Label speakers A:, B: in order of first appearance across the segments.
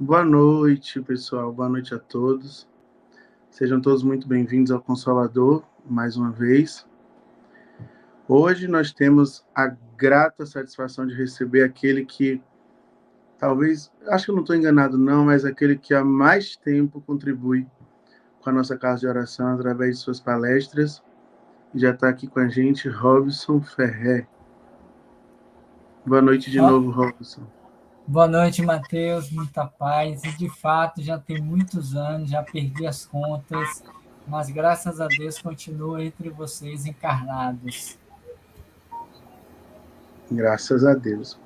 A: Boa noite, pessoal. Boa noite a todos. Sejam todos muito bem-vindos ao Consolador, mais uma vez. Hoje nós temos a grata satisfação de receber aquele que, talvez, acho que eu não estou enganado não, mas aquele que há mais tempo contribui com a nossa casa de oração através de suas palestras. E já está aqui com a gente, Robson Ferrer. Boa noite de novo, Robson.
B: Boa noite, Mateus, muita paz. E de fato, já tem muitos anos, já perdi as contas, mas graças a Deus continuo entre vocês encarnados.
A: Graças a Deus.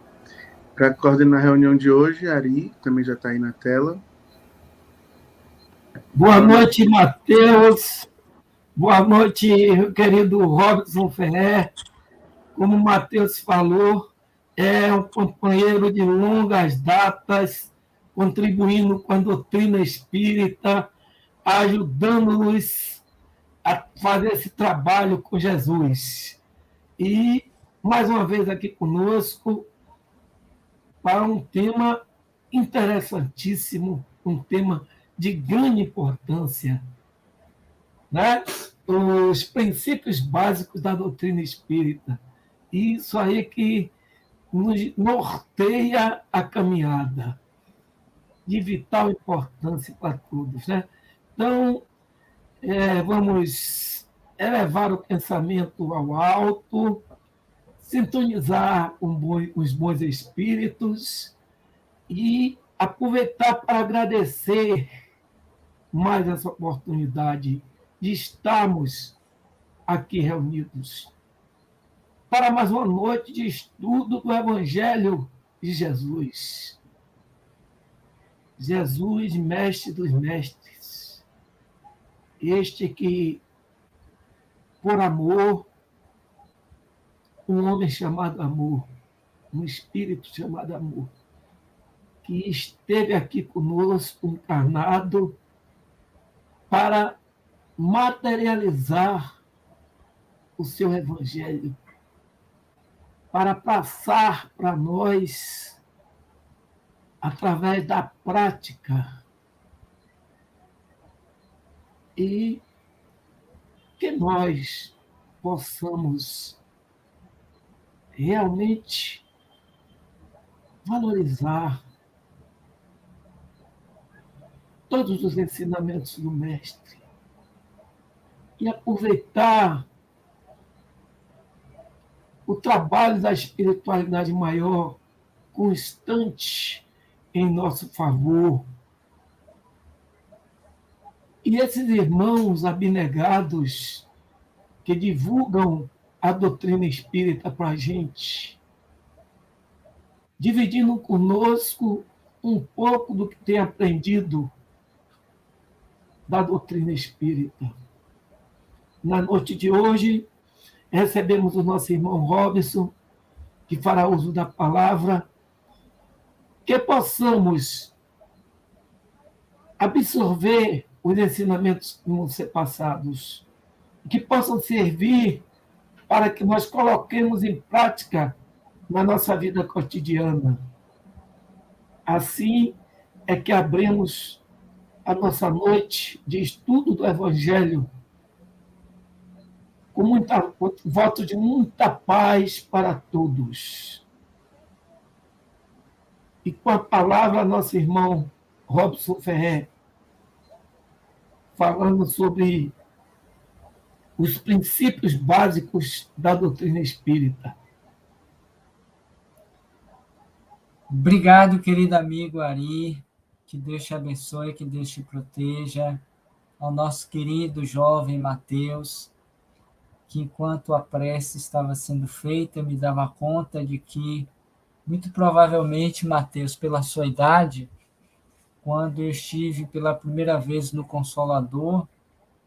A: Para coordenar a reunião de hoje, Ari também já está aí na tela.
C: Boa noite, Mateus. Boa noite, querido Robson Ferrer. Como o Mateus falou, é um companheiro de longas datas, contribuindo com a doutrina espírita, ajudando-nos a fazer esse trabalho com Jesus. E, mais uma vez, aqui conosco, para um tema interessantíssimo, um tema de grande importância, né? Os princípios básicos da doutrina espírita. Isso aí que nos norteia a caminhada, de vital importância para todos, né? Então, vamos elevar o pensamento ao alto, sintonizar os bons espíritos e aproveitar para agradecer mais essa oportunidade de estarmos aqui reunidos para mais uma noite de estudo do Evangelho de Jesus. Jesus, mestre dos mestres. Este que, por amor, um homem chamado amor, um espírito chamado amor, que esteve aqui conosco, encarnado, para materializar o seu Evangelho, para passar para nós, através da prática, e que nós possamos realmente valorizar todos os ensinamentos do Mestre e aproveitar o trabalho da espiritualidade maior, constante, em nosso favor. E esses irmãos abnegados que divulgam a doutrina espírita para a gente, dividindo conosco um pouco do que tem aprendido da doutrina espírita. Na noite de hoje, recebemos o nosso irmão Robson, que fará uso da palavra, que possamos absorver os ensinamentos que vão ser passados, que possam servir para que nós coloquemos em prática na nossa vida cotidiana. Assim é que abrimos a nossa noite de estudo do Evangelho com voto de muita paz para todos. E com a palavra, nosso irmão Robson Ferrer, falando sobre os princípios básicos da doutrina espírita.
B: Obrigado, querido amigo Ari. Que Deus te abençoe, que Deus te proteja. Ao nosso querido jovem Mateus, que enquanto a prece estava sendo feita, eu me dava conta de que, muito provavelmente, Mateus, pela sua idade, quando eu estive pela primeira vez no Consolador,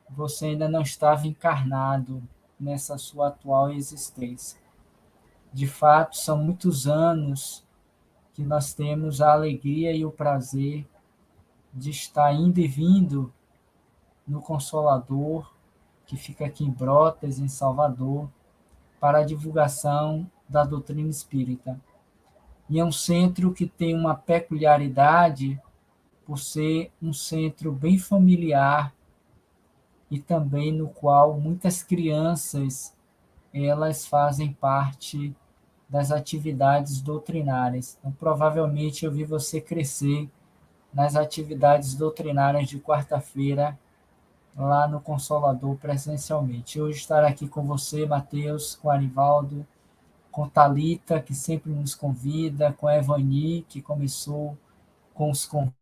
B: você ainda não estava encarnado nessa sua atual existência. De fato, são muitos anos que nós temos a alegria e o prazer de estar indo e vindo no Consolador, que fica aqui em Brotas, em Salvador, para a divulgação da doutrina espírita. E é um centro que tem uma peculiaridade por ser um centro bem familiar e também no qual muitas crianças elas fazem parte das atividades doutrinárias. Então, provavelmente eu vi você crescer nas atividades doutrinárias de quarta-feira lá no Consolador presencialmente. Hoje estar aqui com você, Mateus, com Arivaldo, com Thalita, que sempre nos convida, com a Evani, que começou com os convites,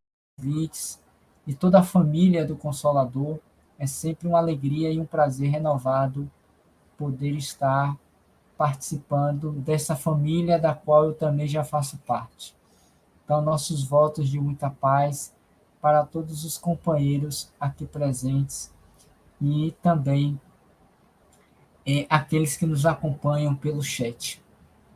B: e toda a família do Consolador. É sempre uma alegria e um prazer renovado poder estar participando dessa família da qual eu também já faço parte. Então, nossos votos de muita paz para todos os companheiros aqui presentes e também aqueles que nos acompanham pelo chat.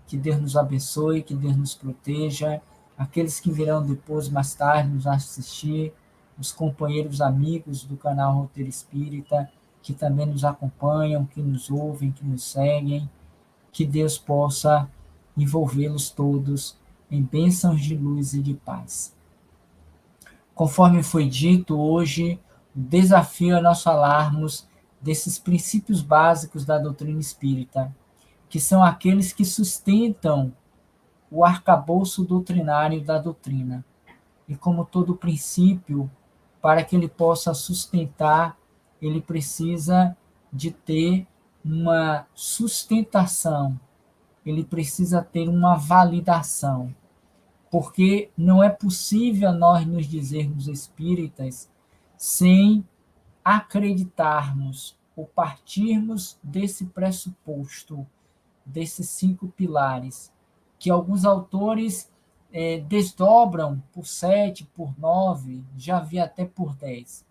B: Que Deus nos abençoe, que Deus nos proteja, aqueles que virão depois, mais tarde, nos assistir, os companheiros amigos do canal Roteiro Espírita, que também nos acompanham, que nos ouvem, que nos seguem, que Deus possa envolvê-los todos em bênçãos de luz e de paz. Conforme foi dito hoje, o desafio é nós falarmos desses princípios básicos da doutrina espírita, que são aqueles que sustentam o arcabouço doutrinário da doutrina. E como todo princípio, para que ele possa sustentar, ele precisa de ter uma sustentação, ele precisa ter uma validação, porque não é possível nós nos dizermos espíritas sem acreditarmos ou partirmos desse pressuposto, desses 5 pilares, que alguns autores desdobram por 7, por 9, já vi até por 10,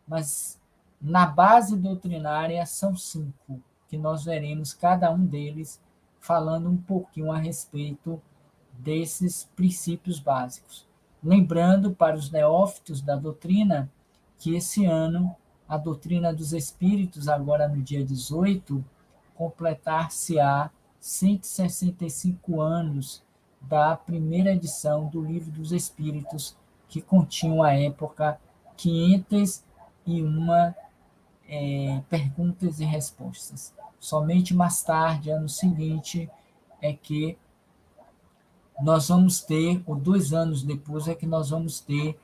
B: mas na base doutrinária são 5, que nós veremos cada um deles falando um pouquinho a respeito desses princípios básicos. Lembrando para os neófitos da doutrina que esse ano a doutrina dos espíritos, agora no dia 18, completar-se-á 165 anos da primeira edição do Livro dos Espíritos, que continha à época 501 perguntas e respostas. Somente mais tarde, ano seguinte, é que nós vamos ter, ou 2 anos depois, é que nós vamos ter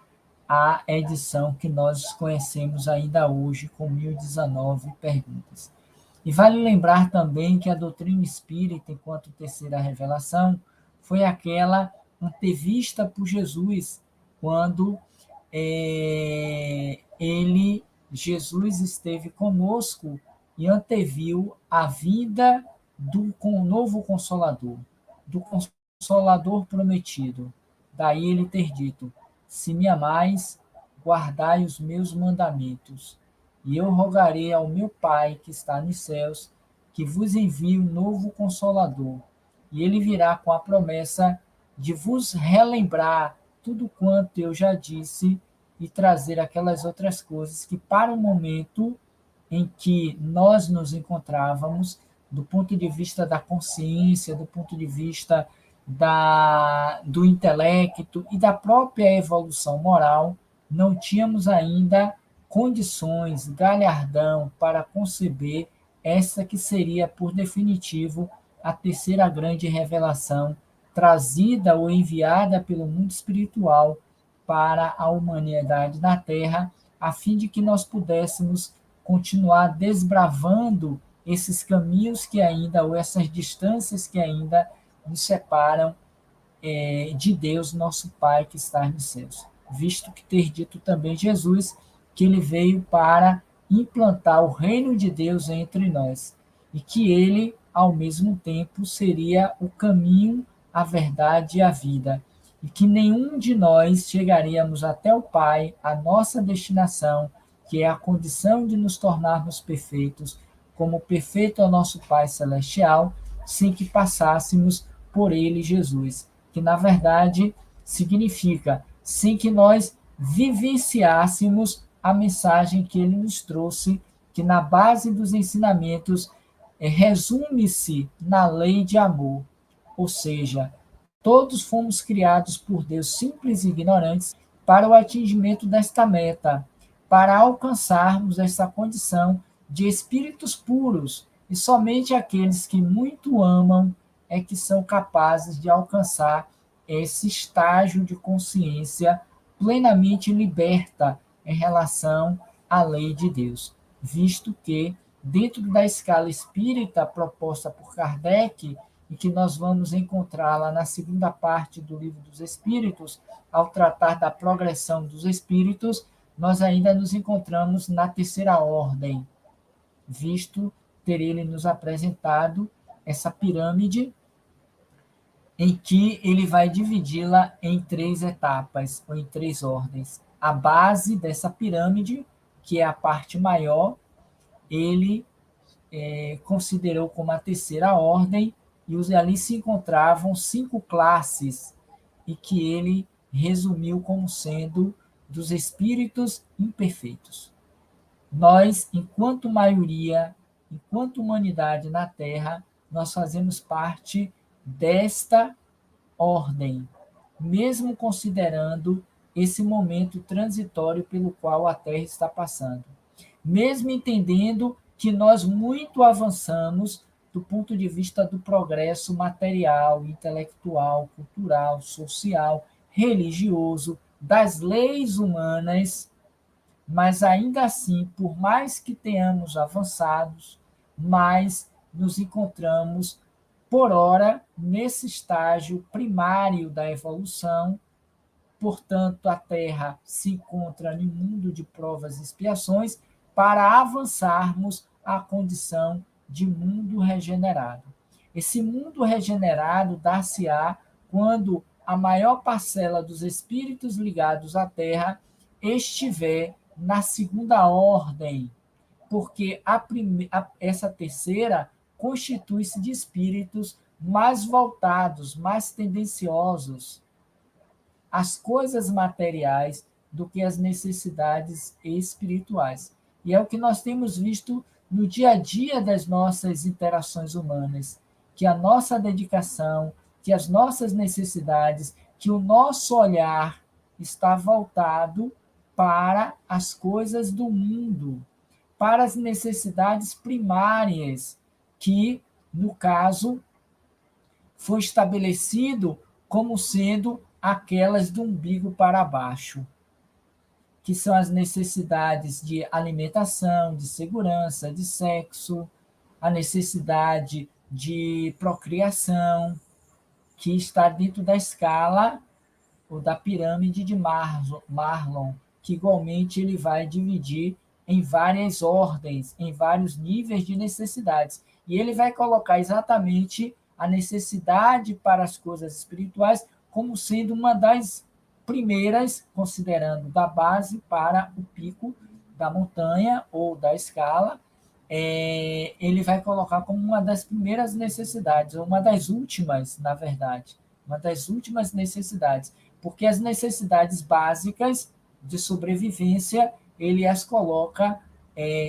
B: a edição que nós conhecemos ainda hoje, com 1019 perguntas. E vale lembrar também que a doutrina espírita, enquanto terceira revelação, foi aquela antevista por Jesus, quando Jesus esteve conosco e anteviu a vinda do novo Consolador, do Consolador prometido. Daí ele ter dito: se me amais, guardai os meus mandamentos, e eu rogarei ao meu Pai que está nos céus, que vos envie um novo Consolador, e ele virá com a promessa de vos relembrar tudo quanto eu já disse e trazer aquelas outras coisas que, para o momento em que nós nos encontrávamos, do ponto de vista da consciência, do ponto de vista do intelecto e da própria evolução moral, não tínhamos ainda condições, galhardão para conceber essa que seria, por definitivo, a terceira grande revelação trazida ou enviada pelo mundo espiritual para a humanidade na Terra, a fim de que nós pudéssemos continuar desbravando esses caminhos que ainda, ou essas distâncias que ainda nos separam de Deus, nosso Pai que está nos céus. Visto que ter dito também Jesus que ele veio para implantar o reino de Deus entre nós e que ele, ao mesmo tempo, seria o caminho, a verdade e a vida, e que nenhum de nós chegaríamos até o Pai, a nossa destinação, que é a condição de nos tornarmos perfeitos, como perfeito é o nosso Pai Celestial, sem que passássemos por ele, Jesus, que na verdade significa sem que nós vivenciássemos a mensagem que ele nos trouxe, que na base dos ensinamentos resume-se na lei de amor, ou seja, todos fomos criados por Deus simples e ignorantes, para o atingimento desta meta, para alcançarmos essa condição de espíritos puros, e somente aqueles que muito amam é que são capazes de alcançar esse estágio de consciência plenamente liberta em relação à lei de Deus, visto que, dentro da escala espírita proposta por Kardec, e que nós vamos encontrá-la na segunda parte do Livro dos Espíritos, ao tratar da progressão dos espíritos, nós ainda nos encontramos na terceira ordem, visto ter ele nos apresentado essa pirâmide em que ele vai dividi-la em 3 etapas, ou em 3 ordens. A base dessa pirâmide, que é a parte maior, ele considerou como a terceira ordem, e ali se encontravam 5 classes, e que ele resumiu como sendo dos espíritos imperfeitos. Nós, enquanto maioria, enquanto humanidade na Terra, nós fazemos parte desta ordem, mesmo considerando esse momento transitório pelo qual a Terra está passando. Mesmo entendendo que nós muito avançamos do ponto de vista do progresso material, intelectual, cultural, social, religioso, das leis humanas, mas ainda assim, por mais que tenhamos avançados, mais nos encontramos, por ora, nesse estágio primário da evolução. Portanto, a Terra se encontra em um mundo de provas e expiações para avançarmos à condição de mundo regenerado. Esse mundo regenerado dar-se-á quando a maior parcela dos espíritos ligados à Terra estiver na segunda ordem, porque essa terceira constitui-se de espíritos mais voltados, mais tendenciosos às coisas materiais do que às necessidades espirituais. E é o que nós temos visto no dia a dia das nossas interações humanas, que a nossa dedicação, que as nossas necessidades, que o nosso olhar está voltado para as coisas do mundo, para as necessidades primárias, que, no caso, foi estabelecido como sendo aquelas do umbigo para baixo, que são as necessidades de alimentação, de segurança, de sexo, a necessidade de procriação, que está dentro da escala ou da pirâmide de Marlon, que igualmente ele vai dividir em várias ordens, em vários níveis de necessidades. E ele vai colocar exatamente a necessidade para as coisas espirituais como sendo uma das primeiras, considerando da base para o pico da montanha ou da escala, ele vai colocar como uma das primeiras necessidades, ou uma das últimas, na verdade, uma das últimas necessidades, porque as necessidades básicas de sobrevivência, ele as coloca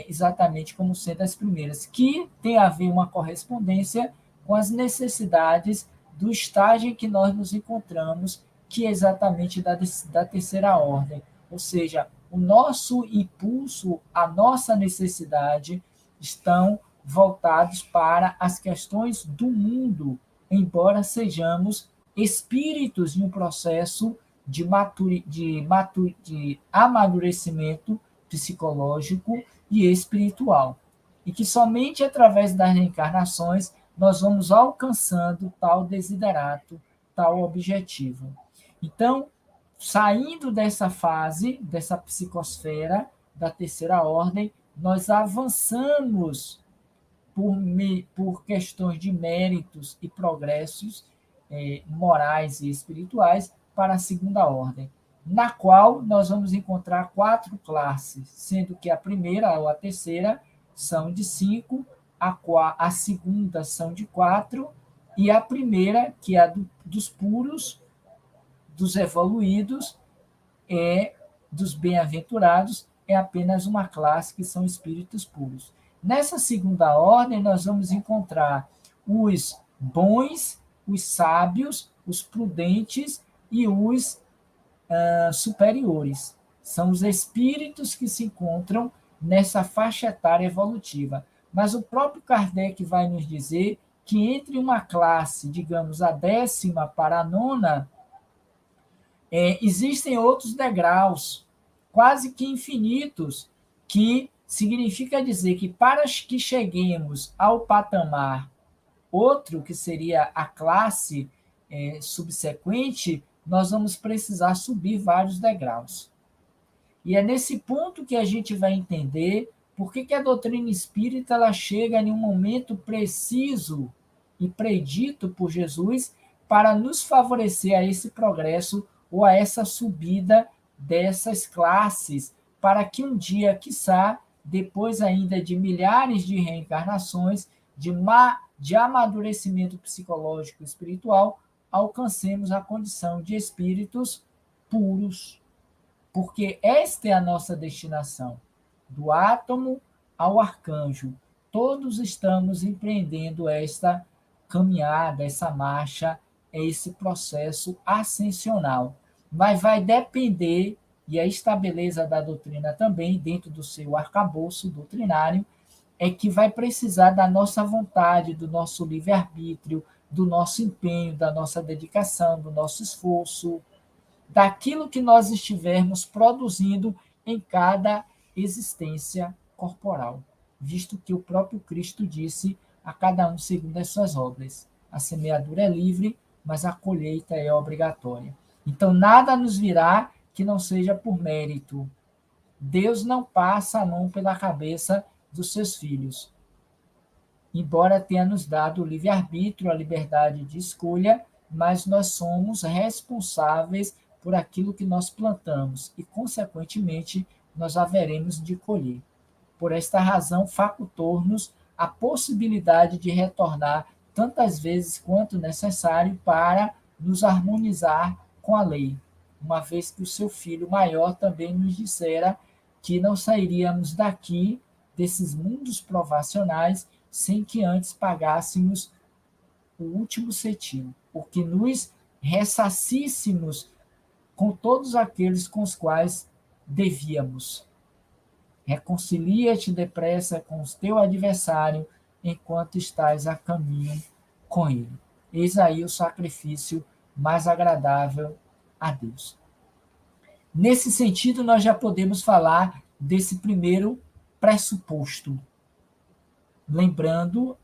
B: exatamente como sendo as primeiras, que tem a ver uma correspondência com as necessidades do estágio em que nós nos encontramos, que é exatamente da terceira ordem. Ou seja, o nosso impulso, a nossa necessidade estão voltados para as questões do mundo, embora sejamos espíritos em um processo de amadurecimento psicológico e espiritual. E que somente através das reencarnações nós vamos alcançando tal desiderato, tal objetivo. Então, saindo dessa fase, dessa psicosfera da terceira ordem, nós avançamos por questões de méritos e progressos morais e espirituais para a segunda ordem, na qual nós vamos encontrar 4 classes, sendo que a primeira ou a terceira são de 5, a segunda são de 4, e a primeira, que é a dos puros, dos evoluídos, dos bem-aventurados, é apenas uma classe que são espíritos puros. Nessa segunda ordem, nós vamos encontrar os bons, os sábios, os prudentes e os superiores. São os espíritos que se encontram nessa faixa etária evolutiva. Mas o próprio Kardec vai nos dizer que entre uma classe, digamos, a 10ª para a 9ª, existem outros degraus, quase que infinitos, que significa dizer que para que cheguemos ao patamar outro, que seria a classe subsequente, nós vamos precisar subir vários degraus. E é nesse ponto que a gente vai entender por que a doutrina espírita ela chega em um momento preciso e predito por Jesus para nos favorecer a esse progresso ou a essa subida dessas classes, para que um dia, quiçá, depois ainda de milhares de reencarnações, de amadurecimento psicológico e espiritual, alcancemos a condição de espíritos puros. Porque esta é a nossa destinação. Do átomo ao arcanjo, todos estamos empreendendo esta caminhada, essa marcha, esse processo ascensional. Mas vai depender, e esta beleza da doutrina também, dentro do seu arcabouço doutrinário, é que vai precisar da nossa vontade, do nosso livre-arbítrio, do nosso empenho, da nossa dedicação, do nosso esforço, daquilo que nós estivermos produzindo em cada existência corporal, visto que o próprio Cristo disse a cada um segundo as suas obras. A semeadura é livre, mas a colheita é obrigatória. Então, nada nos virá que não seja por mérito. Deus não passa a mão pela cabeça dos seus filhos. Embora tenha nos dado o livre-arbítrio, a liberdade de escolha, mas nós somos responsáveis por aquilo que nós plantamos e, consequentemente, nós haveremos de colher. Por esta razão, facultou-nos a possibilidade de retornar tantas vezes quanto necessário para nos harmonizar com a lei, uma vez que o seu filho maior também nos dissera que não sairíamos daqui, desses mundos provacionais, sem que antes pagássemos o último cetim, porque nos ressacíssemos com todos aqueles com os quais devíamos. Reconcilia-te depressa com o teu adversário, enquanto estás a caminho com ele. Eis aí o sacrifício mais agradável a Deus. Nesse sentido, nós já podemos falar desse primeiro pressuposto. Lembrando,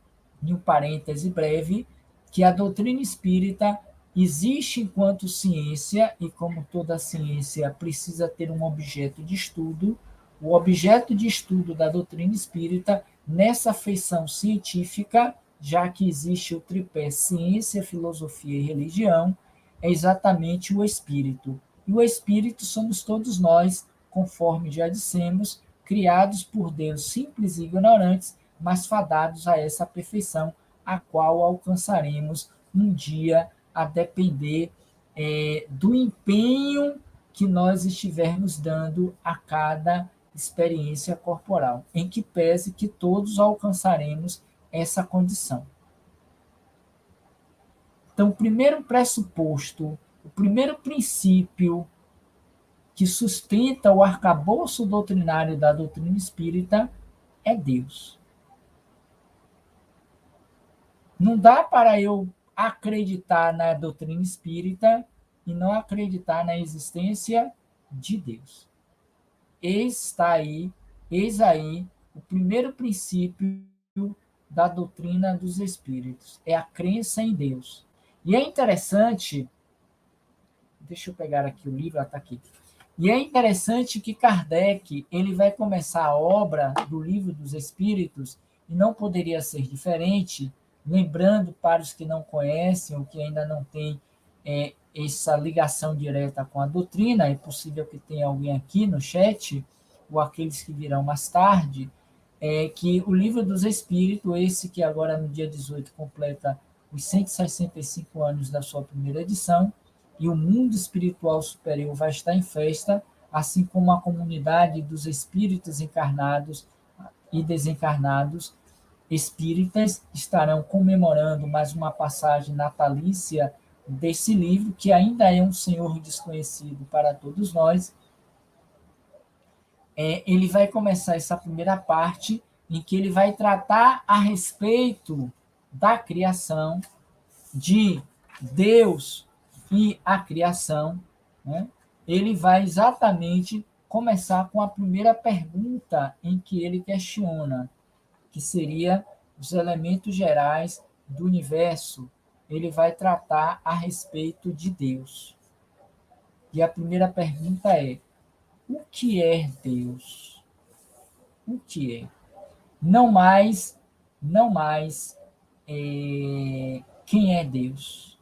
B: em um parêntese breve, que a doutrina espírita existe enquanto ciência, e como toda ciência precisa ter um objeto de estudo, o objeto de estudo da doutrina espírita, nessa feição científica, já que existe o tripé ciência, filosofia e religião, é exatamente o espírito. E o espírito somos todos nós, conforme já dissemos, criados por Deus simples e ignorantes, mas fadados a essa perfeição, a qual alcançaremos um dia, a depender do empenho que nós estivermos dando a cada experiência corporal, em que pese que todos alcançaremos essa condição. Então, o primeiro pressuposto, o primeiro princípio que sustenta o arcabouço doutrinário da doutrina espírita é Deus. Não dá para eu acreditar na doutrina espírita e não acreditar na existência de Deus. Eis aí o primeiro princípio da doutrina dos espíritos, é a crença em Deus. E é interessante, deixa eu pegar aqui o livro, está aqui. E é interessante que Kardec, ele vai começar a obra do Livro dos Espíritos, e não poderia ser diferente, lembrando para os que não conhecem ou que ainda não têm essa ligação direta com a doutrina, é possível que tenha alguém aqui no chat, ou aqueles que virão mais tarde, que o Livro dos Espíritos, esse que agora no dia 18 completa os 165 anos da sua primeira edição, e o mundo espiritual superior vai estar em festa, assim como a comunidade dos espíritos encarnados e desencarnados espíritas estarão comemorando mais uma passagem natalícia desse livro, que ainda é um Senhor desconhecido para todos nós, ele vai começar essa primeira parte em que ele vai tratar a respeito da criação, de Deus e a criação, né? Ele vai exatamente começar com a primeira pergunta em que ele questiona, que seria os elementos gerais do universo. Ele vai tratar a respeito de Deus. E a primeira pergunta é: o que é Deus? O que é? Não mais quem é Deus.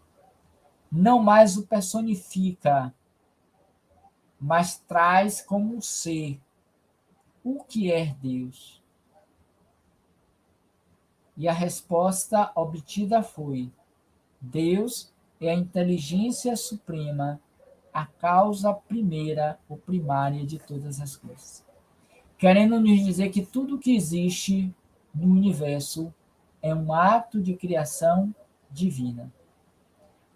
B: Não mais o personifica, mas traz como um ser. O que é Deus? E a resposta obtida foi: Deus é a inteligência suprema, a causa primeira ou primária de todas as coisas. Querendo nos dizer que tudo que existe no universo é um ato de criação divina.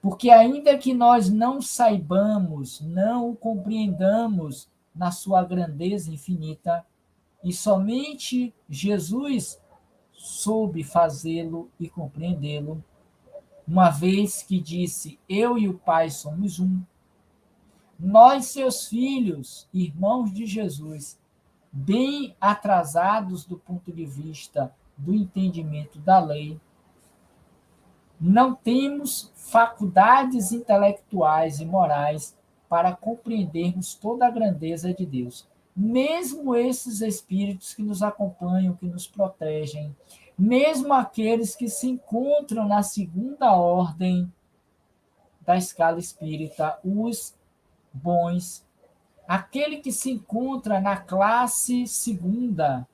B: Porque ainda que nós não saibamos, não o compreendamos na sua grandeza infinita, e somente Jesus soube fazê-lo e compreendê-lo, uma vez que disse: eu e o Pai somos um. Nós, seus filhos, irmãos de Jesus, bem atrasados do ponto de vista do entendimento da lei, não temos faculdades intelectuais e morais para compreendermos toda a grandeza de Deus. Mesmo esses espíritos que nos acompanham, que nos protegem, mesmo aqueles que se encontram na segunda ordem da escala espírita, os bons, aquele que se encontra na classe segunda,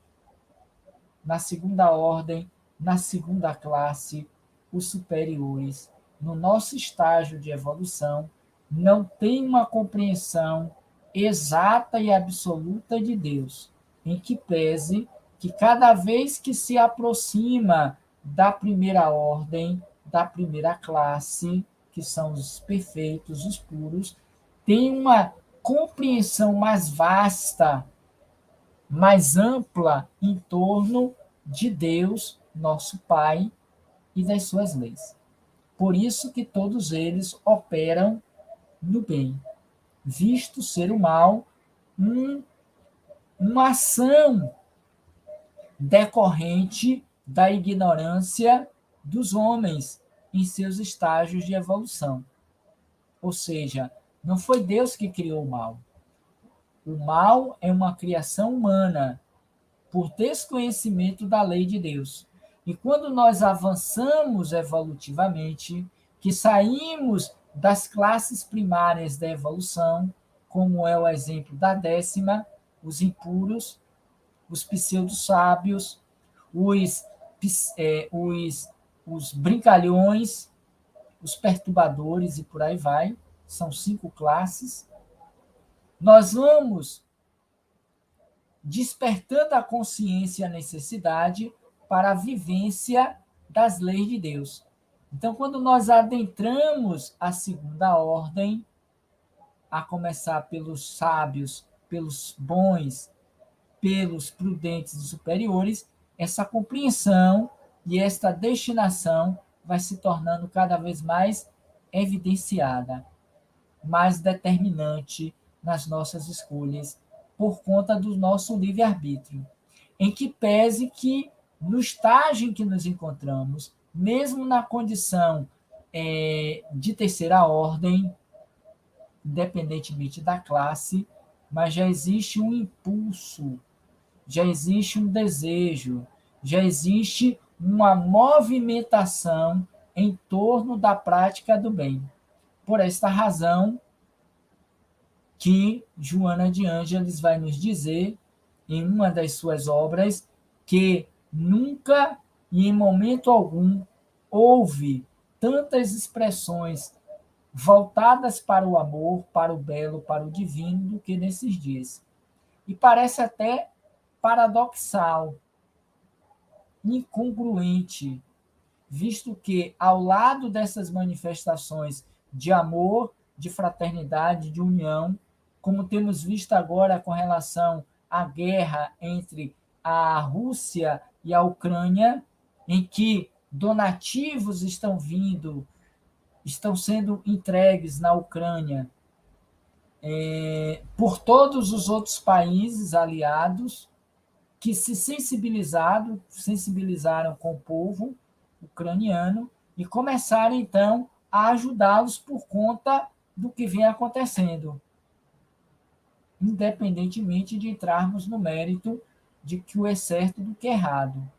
B: na segunda ordem, na segunda classe, os superiores, no nosso estágio de evolução, não tem uma compreensão exata e absoluta de Deus, em que pese que cada vez que se aproxima da primeira ordem, da primeira classe, que são os perfeitos, os puros, tem uma compreensão mais vasta, mais ampla em torno de Deus, nosso Pai, e das suas leis. Por isso que todos eles operam no bem, visto ser o mal uma ação decorrente da ignorância dos homens em seus estágios de evolução. Ou seja, não foi Deus que criou o mal. O mal é uma criação humana por desconhecimento da lei de Deus. E quando nós avançamos evolutivamente, que saímos das classes primárias da evolução, como é o exemplo da 10ª, os impuros, os pseudo-sábios, os brincalhões, os perturbadores e por aí vai, são 5 classes, nós vamos despertando a consciência e a necessidade para a vivência das leis de Deus. Então, quando nós adentramos a segunda ordem, a começar pelos sábios, pelos bons, pelos prudentes e superiores, essa compreensão e esta destinação vai se tornando cada vez mais evidenciada, mais determinante nas nossas escolhas, por conta do nosso livre-arbítrio, em que pese que, no estágio em que nos encontramos, mesmo na condição de terceira ordem, independentemente da classe, mas já existe um impulso, já existe um desejo, já existe uma movimentação em torno da prática do bem. Por esta razão que Joana de Ângeles vai nos dizer, em uma das suas obras, que nunca e em momento algum houve tantas expressões voltadas para o amor, para o belo, para o divino, do que nesses dias. E parece até paradoxal, incongruente, visto que, ao lado dessas manifestações de amor, de fraternidade, de união, como temos visto agora com relação à guerra entre a Rússia e a Ucrânia, em que donativos estão sendo entregues na Ucrânia por todos os outros países aliados que se sensibilizaram com o povo ucraniano e começaram, então, a ajudá-los por conta do que vem acontecendo, independentemente de entrarmos no mérito de que o é certo do que é errado.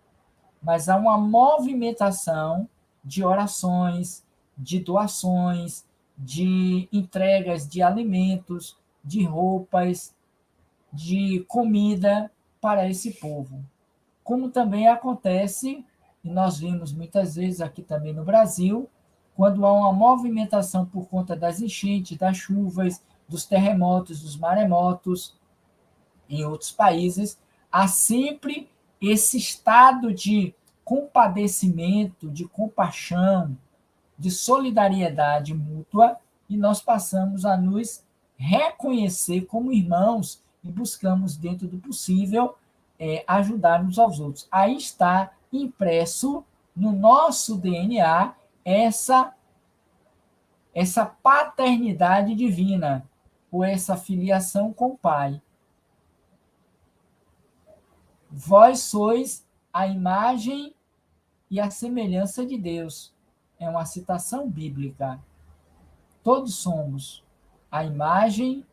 B: Mas há uma movimentação de orações, de doações, de entregas de alimentos, de roupas, de comida para esse povo. Como também acontece, e nós vimos muitas vezes aqui também no Brasil, quando há uma movimentação por conta das enchentes, das chuvas, dos terremotos, dos maremotos, em outros países, há sempre esse estado de compadecimento, de compaixão, de solidariedade mútua, e nós passamos a nos reconhecer como irmãos e buscamos, dentro do possível, ajudar uns aos outros. Aí está impresso no nosso DNA essa paternidade divina, ou essa filiação com o Pai. Vós sois a imagem e a semelhança de Deus. É uma citação bíblica. Todos somos a imagem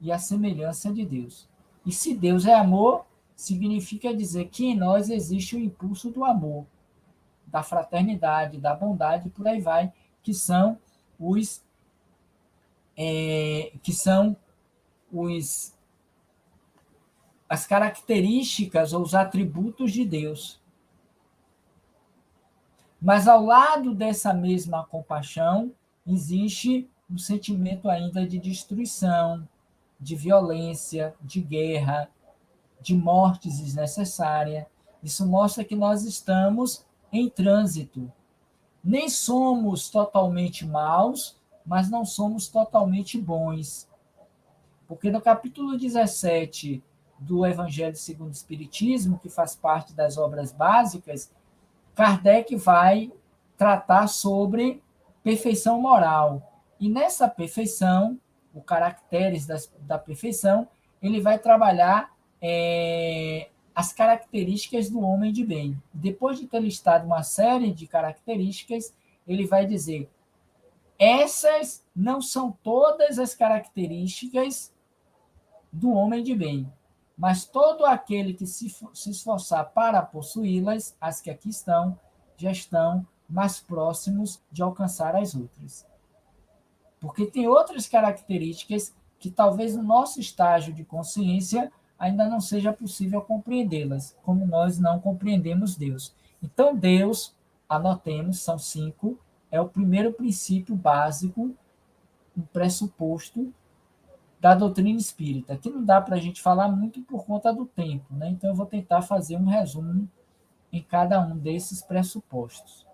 B: e a semelhança de Deus. E se Deus é amor, significa dizer que em nós existe o impulso do amor, da fraternidade, da bondade, por aí vai, que são as características ou os atributos de Deus. Mas ao lado dessa mesma compaixão, existe um sentimento ainda de destruição, de violência, de guerra, de mortes desnecessárias. Isso mostra que nós estamos em trânsito. Nem somos totalmente maus, mas não somos totalmente bons. Porque no capítulo 17 do Evangelho segundo o Espiritismo, que faz parte das obras básicas, Kardec vai tratar sobre perfeição moral. E nessa perfeição, os caracteres da perfeição, ele vai trabalhar as características do homem de bem. Depois de ter listado uma série de características, ele vai dizer: essas não são todas as características do homem de bem, mas todo aquele que se esforçar para possuí-las, as que aqui estão, já estão mais próximos de alcançar as outras. Porque tem outras características que talvez no nosso estágio de consciência ainda não seja possível compreendê-las, como nós não compreendemos Deus. Então, Deus, anotemos, são 5, é o primeiro princípio básico, um pressuposto da doutrina espírita, que não dá para a gente falar muito por conta do tempo, né? Então eu vou tentar fazer um resumo em cada um desses pressupostos.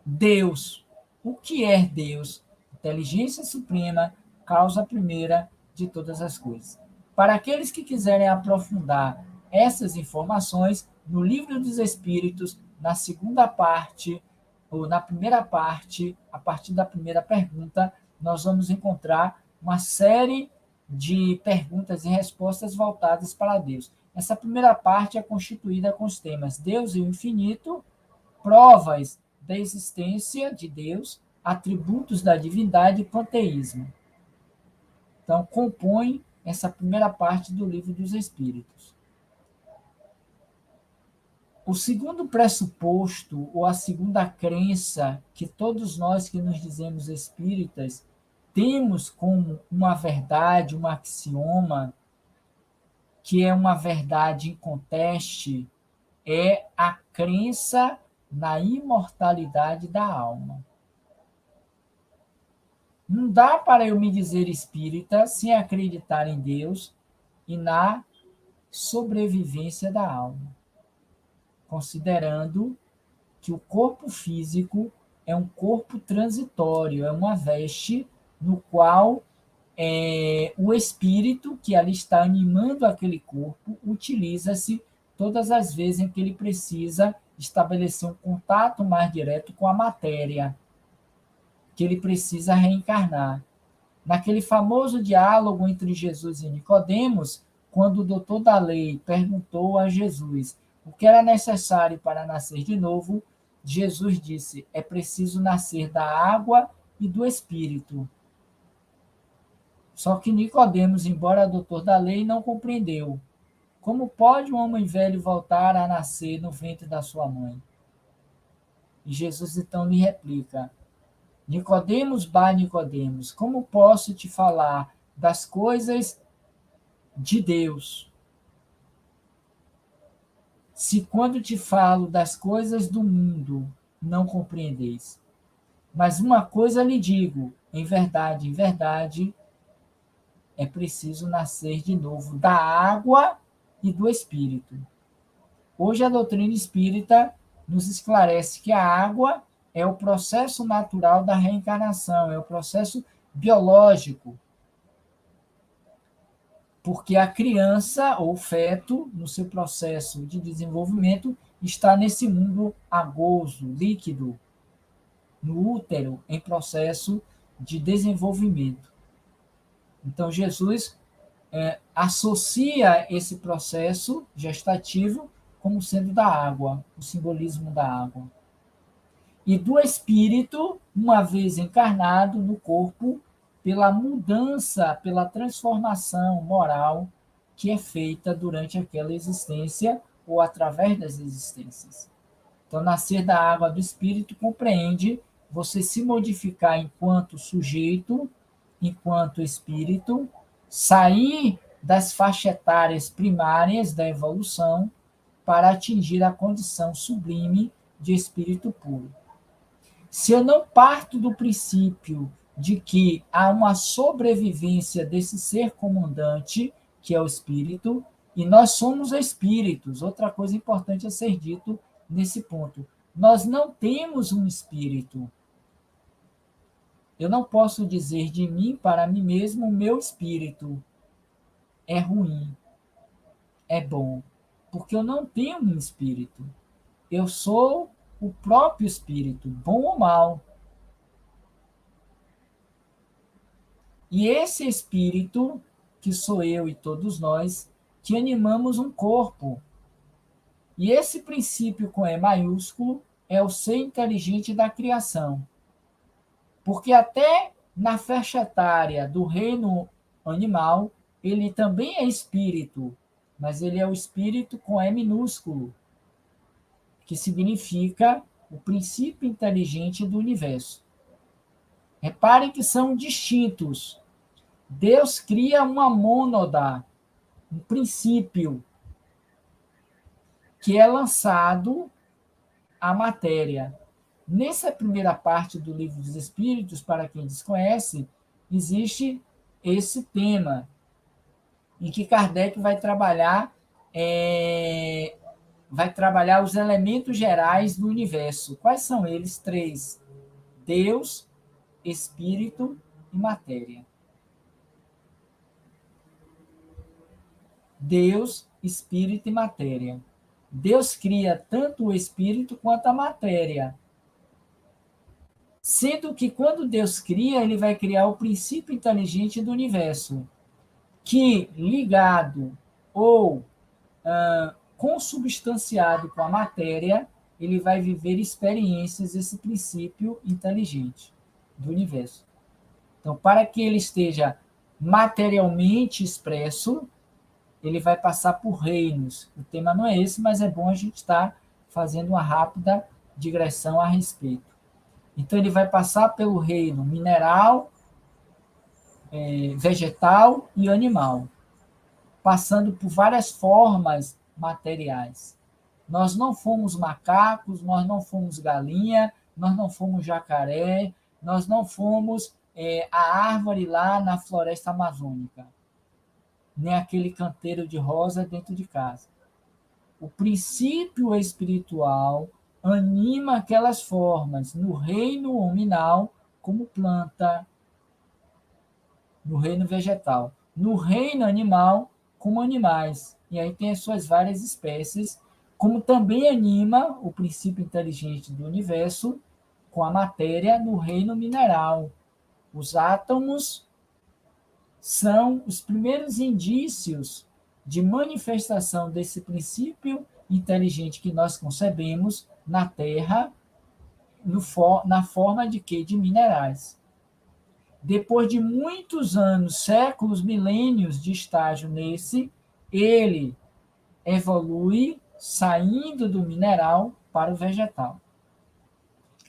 B: Deus. O que é Deus? Inteligência suprema, causa primeira de todas as coisas. Para aqueles que quiserem aprofundar essas informações, no Livro dos Espíritos, na segunda parte, ou na primeira parte, a partir da primeira pergunta, nós vamos encontrar uma série de perguntas e respostas voltadas para Deus. Essa primeira parte é constituída com os temas Deus e o infinito, provas da existência de Deus, atributos da divindade e panteísmo. Então, compõe essa primeira parte do Livro dos Espíritos. O segundo pressuposto, ou a segunda crença que todos nós que nos dizemos espíritas temos como uma verdade, um axioma, que é uma verdade inconteste, é a crença na imortalidade da alma. Não dá para eu me dizer espírita sem acreditar em Deus e na sobrevivência da alma, considerando que o corpo físico é um corpo transitório, é uma veste no qual o espírito que ali está animando aquele corpo utiliza-se todas as vezes em que ele precisa estabelecer um contato mais direto com a matéria, que ele precisa reencarnar. Naquele famoso diálogo entre Jesus e Nicodemos, quando o doutor da lei perguntou a Jesus o que era necessário para nascer de novo, Jesus disse: é preciso nascer da água e do Espírito. Só que Nicodemos, embora doutor da lei, não compreendeu. Como pode um homem velho voltar a nascer no ventre da sua mãe? E Jesus então lhe replica: Nicodemos, Nicodemos, como posso te falar das coisas de Deus, se quando te falo das coisas do mundo não compreendeis? Mas uma coisa lhe digo, em verdade, é preciso nascer de novo da água e do Espírito. Hoje a doutrina espírita nos esclarece que a água é o processo natural da reencarnação, é o processo biológico. Porque a criança ou feto, no seu processo de desenvolvimento, está nesse mundo agoso, líquido, no útero, em processo de desenvolvimento. Então, Jesus associa esse processo gestativo como sendo da água, o simbolismo da água. E do espírito, uma vez encarnado no corpo, pela mudança, pela transformação moral que é feita durante aquela existência ou através das existências. Então, nascer da água do espírito compreende você se modificar enquanto sujeito, enquanto espírito, sair das faixas etárias primárias da evolução para atingir a condição sublime de espírito puro. Se eu não parto do princípio de que há uma sobrevivência desse ser comandante, que é o espírito, e nós somos espíritos, outra coisa importante a ser dito nesse ponto, nós não temos um espírito. Eu não posso dizer de mim para mim mesmo, o meu espírito é ruim, é bom, porque eu não tenho um espírito. Eu sou o próprio espírito, bom ou mal. E esse espírito, que sou eu e todos nós, que animamos um corpo. E esse princípio com E maiúsculo é o ser inteligente da criação. Porque até na faixa etária do reino animal, ele também é espírito, mas ele é o espírito com E minúsculo, que significa o princípio inteligente do universo. Reparem que são distintos. Deus cria uma mônada, um princípio, que é lançado à matéria. Nessa primeira parte do Livro dos Espíritos, para quem desconhece, existe esse tema, em que Kardec vai trabalhar os elementos gerais do universo. Quais são eles? 3. Deus, Espírito e matéria. Deus, Espírito e matéria. Deus cria tanto o Espírito quanto a matéria. Sendo que quando Deus cria, ele vai criar o princípio inteligente do universo, que ligado ou consubstanciado com a matéria, ele vai viver experiências desse princípio inteligente do universo. Então, para que ele esteja materialmente expresso, ele vai passar por reinos. O tema não é esse, mas é bom a gente estar fazendo uma rápida digressão a respeito. Então, ele vai passar pelo reino mineral, vegetal e animal, passando por várias formas materiais. Nós não fomos macacos, nós não fomos galinha, nós não fomos jacaré, nós não fomos a árvore lá na floresta amazônica, nem aquele canteiro de rosa dentro de casa. O princípio espiritual anima aquelas formas no reino hominal como planta, no reino vegetal, no reino animal como animais. E aí tem as suas várias espécies, como também anima o princípio inteligente do universo com a matéria no reino mineral. Os átomos são os primeiros indícios de manifestação desse princípio inteligente que nós concebemos na Terra, na forma de quê? De minerais. Depois de muitos anos, séculos, milênios de estágio nesse, ele evolui saindo do mineral para o vegetal.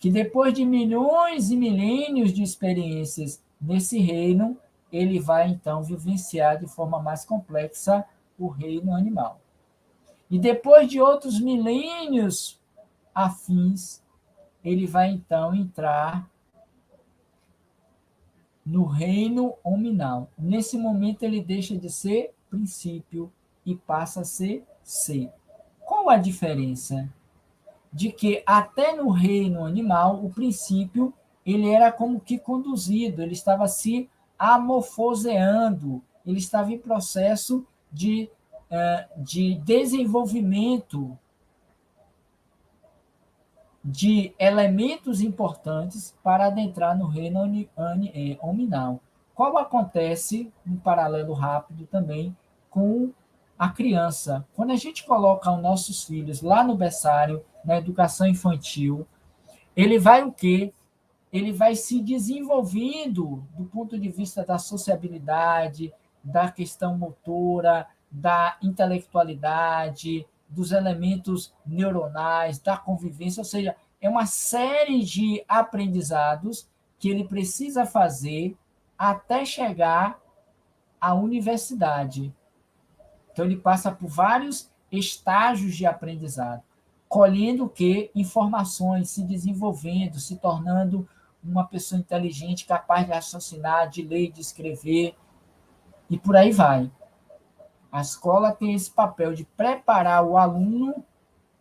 B: Que depois de milhões e milênios de experiências nesse reino, ele vai então vivenciar de forma mais complexa o reino animal. E depois de outros milênios afins, ele vai então entrar no reino hominal. Nesse momento ele deixa de ser princípio e passa a ser ser. Qual a diferença? De que até no reino animal, o princípio, ele era como que conduzido, ele estava se amorfoseando, ele estava em processo de desenvolvimento de elementos importantes para adentrar no reino hominal. Qual acontece, um paralelo rápido também, com a criança. Quando a gente coloca os nossos filhos lá no berçário, na educação infantil, ele vai o quê? Ele vai se desenvolvendo do ponto de vista da sociabilidade, da questão motora, da intelectualidade, dos elementos neuronais, da convivência, ou seja, é uma série de aprendizados que ele precisa fazer até chegar à universidade. Então, ele passa por vários estágios de aprendizado, colhendo o quê? Informações, se desenvolvendo, se tornando uma pessoa inteligente, capaz de raciocinar, de ler, de escrever, e por aí vai. A escola tem esse papel de preparar o aluno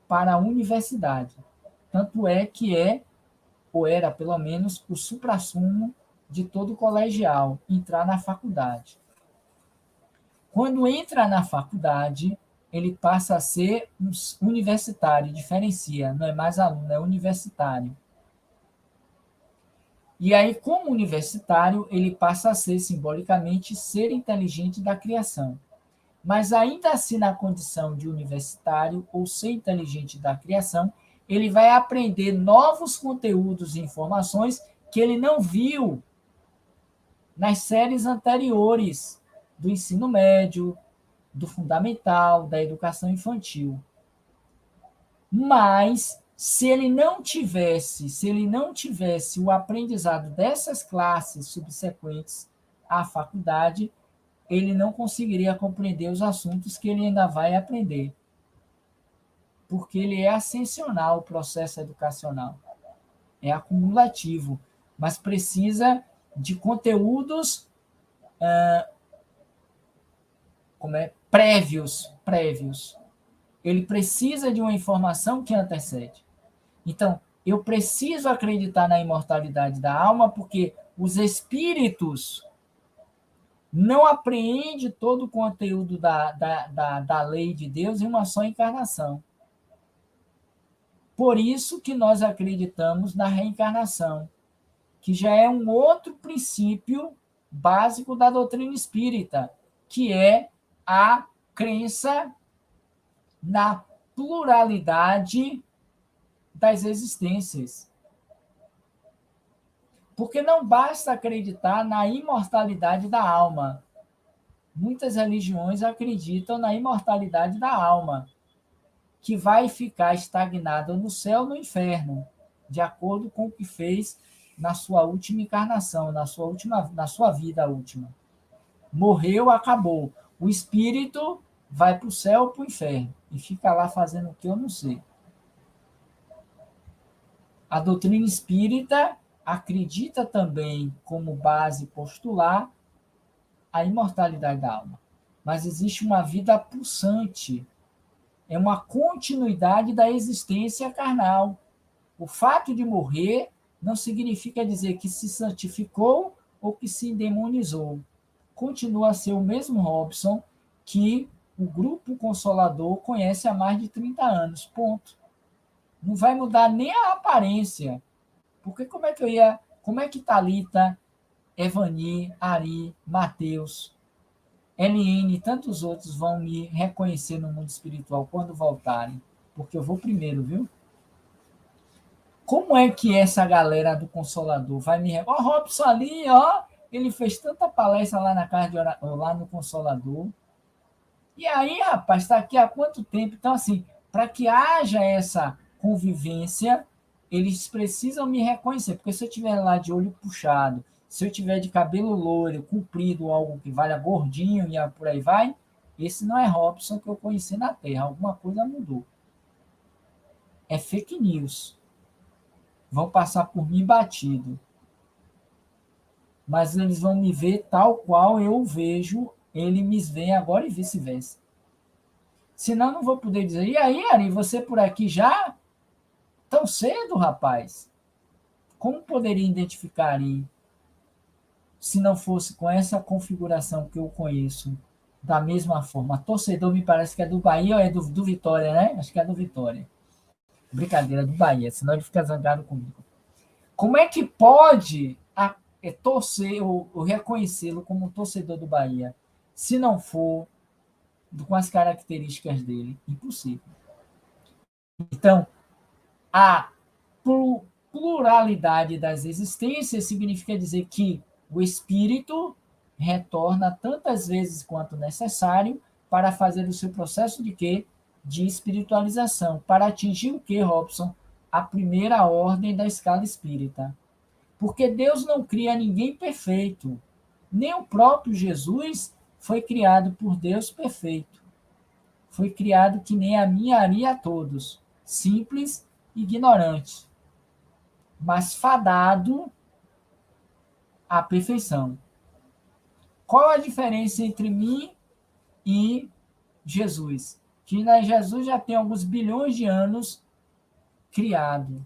B: para a universidade. Tanto é que ou era pelo menos, o suprassumo de todo colegial, entrar na faculdade. Quando entra na faculdade, ele passa a ser um universitário, diferencia, não é mais aluno, é universitário. E aí, como universitário, ele passa a ser, simbolicamente, ser inteligente da criação. Mas ainda assim, na condição de universitário ou ser inteligente da criação, ele vai aprender novos conteúdos e informações que ele não viu nas séries anteriores do ensino médio, do fundamental, da educação infantil. Mas, se ele não tivesse o aprendizado dessas classes subsequentes à faculdade, ele não conseguiria compreender os assuntos que ele ainda vai aprender. Porque ele é ascensional, o processo educacional. É acumulativo, mas precisa de conteúdos prévios. Ele precisa de uma informação que antecede. Então, eu preciso acreditar na imortalidade da alma, porque os espíritos não apreendem todo o conteúdo da lei de Deus em uma só encarnação. Por isso que nós acreditamos na reencarnação, que já é um outro princípio básico da doutrina espírita, que é a crença na pluralidade das existências. Porque não basta acreditar na imortalidade da alma. Muitas religiões acreditam na imortalidade da alma, que vai ficar estagnada no céu ou no inferno, de acordo com o que fez na sua última encarnação, na sua vida última. Morreu, acabou. O espírito vai para o céu ou para o inferno e fica lá fazendo o que eu não sei. A doutrina espírita acredita também, como base postular, a imortalidade da alma. Mas existe uma vida pulsante, é uma continuidade da existência carnal. O fato de morrer não significa dizer que se santificou ou que se demonizou. Continua a ser o mesmo Robson que o Grupo Consolador conhece há mais de 30 anos. Ponto. Não vai mudar nem a aparência. Porque como é que Thalita, Evani, Ari, Mateus, LN e tantos outros vão me reconhecer no mundo espiritual quando voltarem? Porque eu vou primeiro, viu? Como é que essa galera do Consolador vai me... Ó, Robson ali, ó, ele fez tanta palestra lá na casa de lá no Consolador. E aí, rapaz, está aqui há quanto tempo? Então, assim, para que haja essa convivência, eles precisam me reconhecer. Porque se eu estiver lá de olho puxado, se eu tiver de cabelo loiro, comprido, algo que valha gordinho e por aí vai, esse não é Robson que eu conheci na Terra. Alguma coisa mudou. É fake news. Vão passar por mim batido. Mas eles vão me ver tal qual eu vejo, ele me vê agora e vice-versa. Senão não vou poder dizer, e aí, Ari, você por aqui já? Tão cedo, rapaz? Como poderia identificar Ari se não fosse com essa configuração que eu conheço da mesma forma? Torcedor me parece que é do Bahia ou é do Vitória, né? Acho que é do Vitória. Brincadeira, do Bahia, senão ele fica zangado comigo. Como é que pode torcer ou reconhecê-lo como torcedor do Bahia, se não for com as características dele? Impossível. Então, a pluralidade das existências significa dizer que o espírito retorna tantas vezes quanto necessário para fazer o seu processo de quê? De espiritualização, para atingir o quê, Robson? A primeira ordem da escala espírita. Porque Deus não cria ninguém perfeito. Nem o próprio Jesus foi criado por Deus perfeito. Foi criado que nem a mim, Ari, a todos. Simples, ignorante. Mas fadado à perfeição. Qual a diferença entre mim e Jesus? Que Jesus já tem alguns bilhões de anos criado.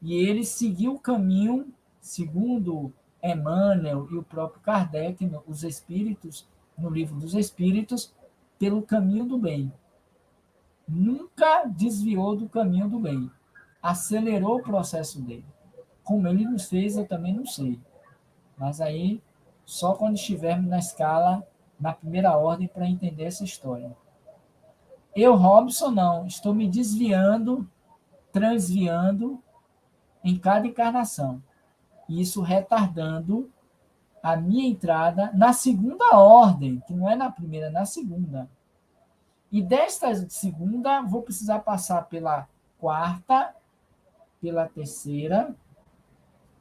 B: E ele seguiu o caminho, segundo Emmanuel e o próprio Kardec, os Espíritos, no livro dos Espíritos, pelo caminho do bem. Nunca desviou do caminho do bem. Acelerou o processo dele. Como ele nos fez, eu também não sei. Mas aí, só quando estivermos na escala, na primeira ordem, para entender essa história. Eu, Robson, não. Estou me desviando, transviando em cada encarnação. E isso retardando a minha entrada na segunda ordem, que não é na primeira, é na segunda. E desta segunda, vou precisar passar pela quarta, pela terceira,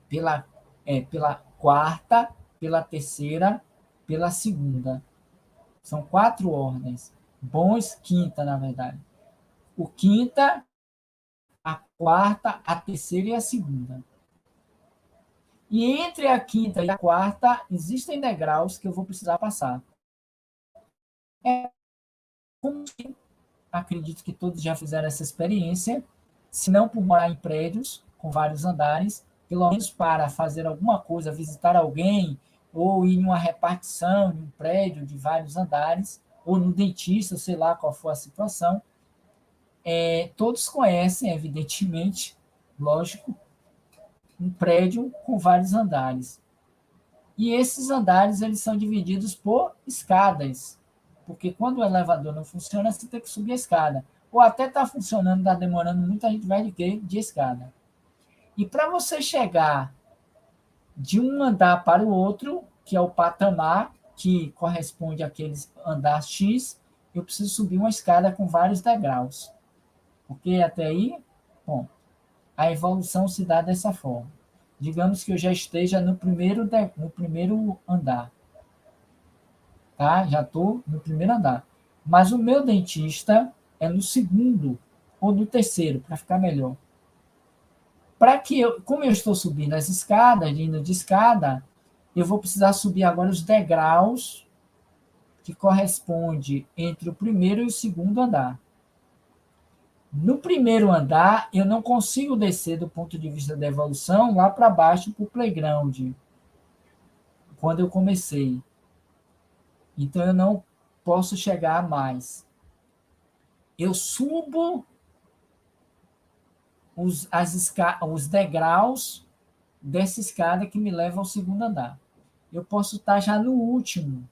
B: pela quarta, pela terceira, pela segunda. São 4 ordens. Bons, quinta, na verdade. O quinta, a quarta, a terceira e a segunda. E entre a quinta e a quarta, existem degraus que eu vou precisar passar. Acredito que todos já fizeram essa experiência, se não por morar em prédios com vários andares, pelo menos para fazer alguma coisa, visitar alguém, ou ir em uma repartição em um prédio de vários andares, ou no dentista, sei lá qual for a situação. Todos conhecem, evidentemente, lógico, um prédio com vários andares. E esses andares eles são divididos por escadas, porque quando o elevador não funciona, você tem que subir a escada. Ou até está funcionando, está demorando muito, a gente vai de quê? De escada. E para você chegar de um andar para o outro, que é o patamar, que corresponde àquele andar X, eu preciso subir uma escada com vários degraus. Porque até aí, bom, a evolução se dá dessa forma. Digamos que eu já esteja no primeiro andar. Tá? Já estou no primeiro andar. Mas o meu dentista é no segundo ou no terceiro, para ficar melhor. Como eu estou subindo as escadas, indo de escada, eu vou precisar subir agora os degraus que correspondem entre o primeiro e o segundo andar. No primeiro andar, eu não consigo descer do ponto de vista da evolução lá para baixo para o playground, quando eu comecei. Então, eu não posso chegar a mais. Eu subo os degraus dessa escada que me leva ao segundo andar. Eu posso estar já no último,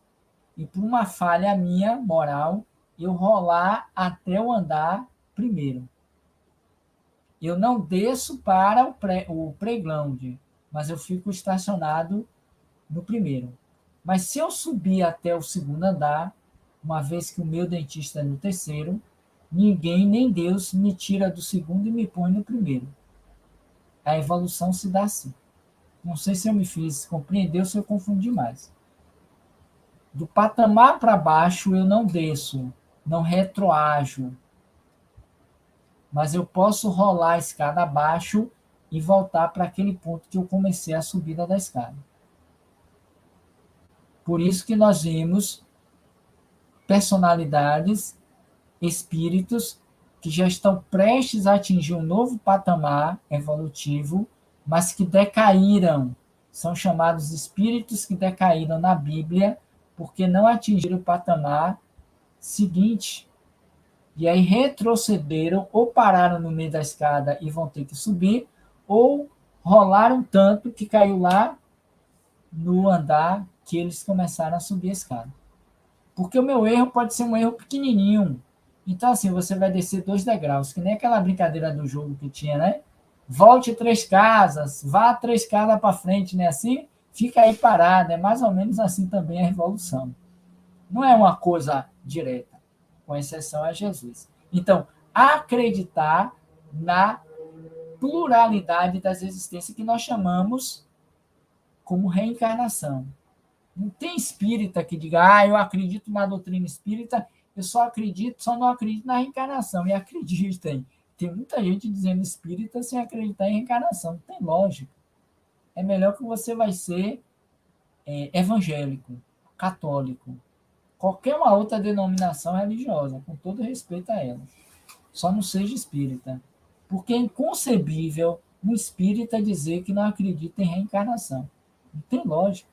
B: e por uma falha minha, moral, eu rolar até o andar primeiro. Eu não desço para o playground, mas eu fico estacionado no primeiro. Mas se eu subir até o segundo andar, uma vez que o meu dentista é no terceiro, ninguém, nem Deus, me tira do segundo e me põe no primeiro. A evolução se dá assim. Não sei se eu me fiz compreender ou se eu confundi mais. Do patamar para baixo eu não desço, não retroajo, mas eu posso rolar a escada abaixo e voltar para aquele ponto que eu comecei a subida da escada. Por isso que nós vemos personalidades, espíritos que já estão prestes a atingir um novo patamar evolutivo, mas que decaíram. São chamados espíritos que decaíram na Bíblia porque não atingiram o patamar seguinte. E aí retrocederam, ou pararam no meio da escada e vão ter que subir, ou rolaram tanto que caiu lá no andar que eles começaram a subir a escada. Porque o meu erro pode ser um erro pequenininho. Então, assim, você vai descer 2 degraus, que nem aquela brincadeira do jogo que tinha, né? Volte 3 casas, vá 3 casas para frente, né? Assim, fica aí parado. É mais ou menos assim também a evolução. Não é uma coisa direta, com exceção a Jesus. Então, acreditar na pluralidade das existências que nós chamamos como reencarnação. Não tem espírita que diga, eu acredito na doutrina espírita, eu só não acredito na reencarnação. E acreditem, tem muita gente dizendo espírita sem acreditar em reencarnação. Não tem lógica. É melhor que você vai ser evangélico, católico, qualquer uma outra denominação religiosa, com todo respeito a ela. Só não seja espírita. Porque é inconcebível um espírita dizer que não acredita em reencarnação. Não tem lógica.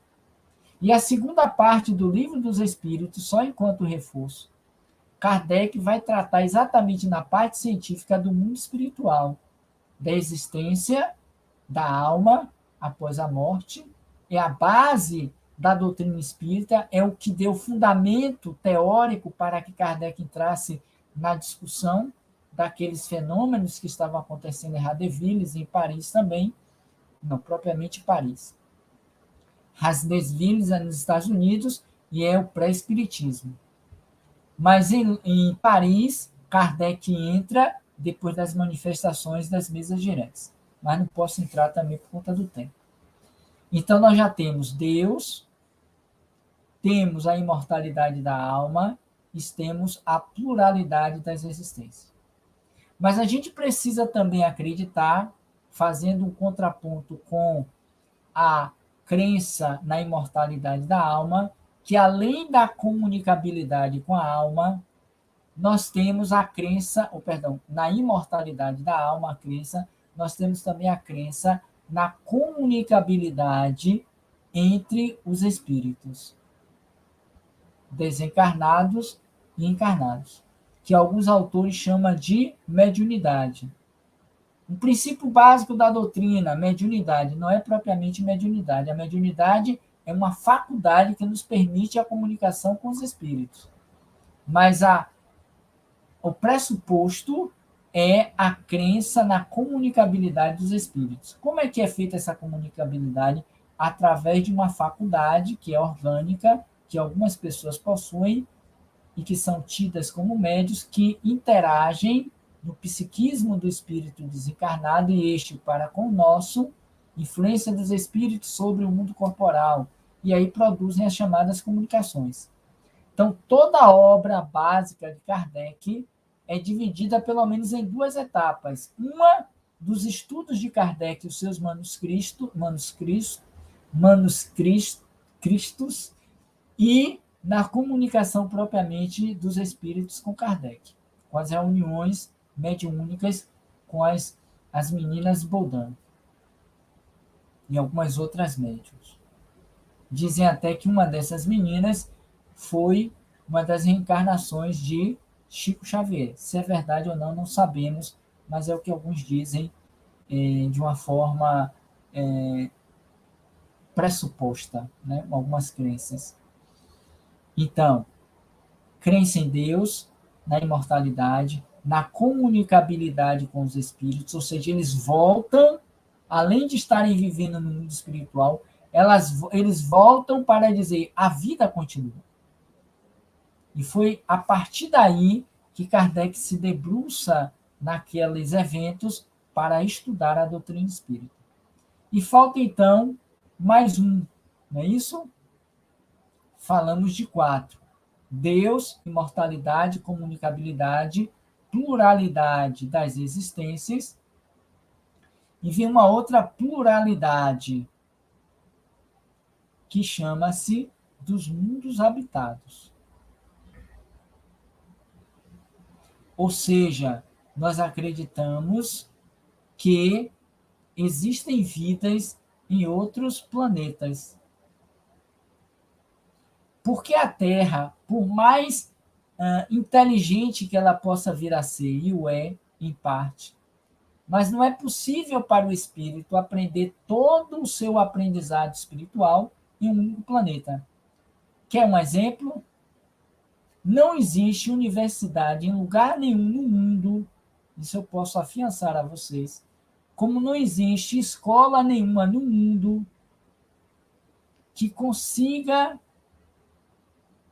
B: E a segunda parte do Livro dos Espíritos, só enquanto reforço, Kardec vai tratar exatamente na parte científica do mundo espiritual, da existência da alma após a morte, é a base da doutrina espírita, é o que deu fundamento teórico para que Kardec entrasse na discussão daqueles fenômenos que estavam acontecendo em Radeville, em Paris também, não propriamente Paris. Radeville nos Estados Unidos e é o pré-espiritismo. Mas em Paris, Kardec entra depois das manifestações das mesas girantes. Mas não posso entrar também por conta do tempo. Então, nós já temos Deus, temos a imortalidade da alma e temos a pluralidade das existências. Mas a gente precisa também acreditar, fazendo um contraponto com a crença na imortalidade da alma, que além da comunicabilidade com a alma, nós temos a crença, na imortalidade da alma, a crença, nós temos também a crença na comunicabilidade entre os espíritos, desencarnados e encarnados, que alguns autores chamam de mediunidade. O princípio básico da doutrina, mediunidade, não é propriamente mediunidade. A mediunidade é uma faculdade que nos permite a comunicação com os espíritos. Mas o pressuposto é a crença na comunicabilidade dos espíritos. Como é que é feita essa comunicabilidade? Através de uma faculdade que é orgânica, que algumas pessoas possuem e que são tidas como médios, que interagem no psiquismo do espírito desencarnado e este para com o nosso, influência dos espíritos sobre o mundo corporal, e aí produzem as chamadas comunicações. Então, toda a obra básica de Kardec é dividida pelo menos em 2 etapas. Uma dos estudos de Kardec, os seus manuscritos, e na comunicação propriamente dos espíritos com Kardec, com as reuniões mediúnicas com as meninas Bodan e algumas outras médiuns. Dizem até que uma dessas meninas foi uma das reencarnações de Chico Xavier. Se é verdade ou não, não sabemos, mas é o que alguns dizem de uma forma pressuposta, né? Algumas crenças. Então, crença em Deus, na imortalidade, na comunicabilidade com os espíritos, ou seja, eles voltam, além de estarem vivendo no mundo espiritual, eles voltam para dizer, a vida continua. E foi a partir daí que Kardec se debruça naqueles eventos para estudar a doutrina espírita. E falta, então, mais um, não é isso? Falamos de 4. Deus, imortalidade, comunicabilidade, pluralidade das existências. E vem uma outra pluralidade, que chama-se dos mundos habitados. Ou seja, nós acreditamos que existem vidas em outros planetas. Porque a Terra, por mais inteligente que ela possa vir a ser, e o é, em parte, mas não é possível para o espírito aprender todo o seu aprendizado espiritual em um único planeta. Quer um exemplo? Não existe universidade em lugar nenhum no mundo, isso eu posso afiançar a vocês, como não existe escola nenhuma no mundo que consiga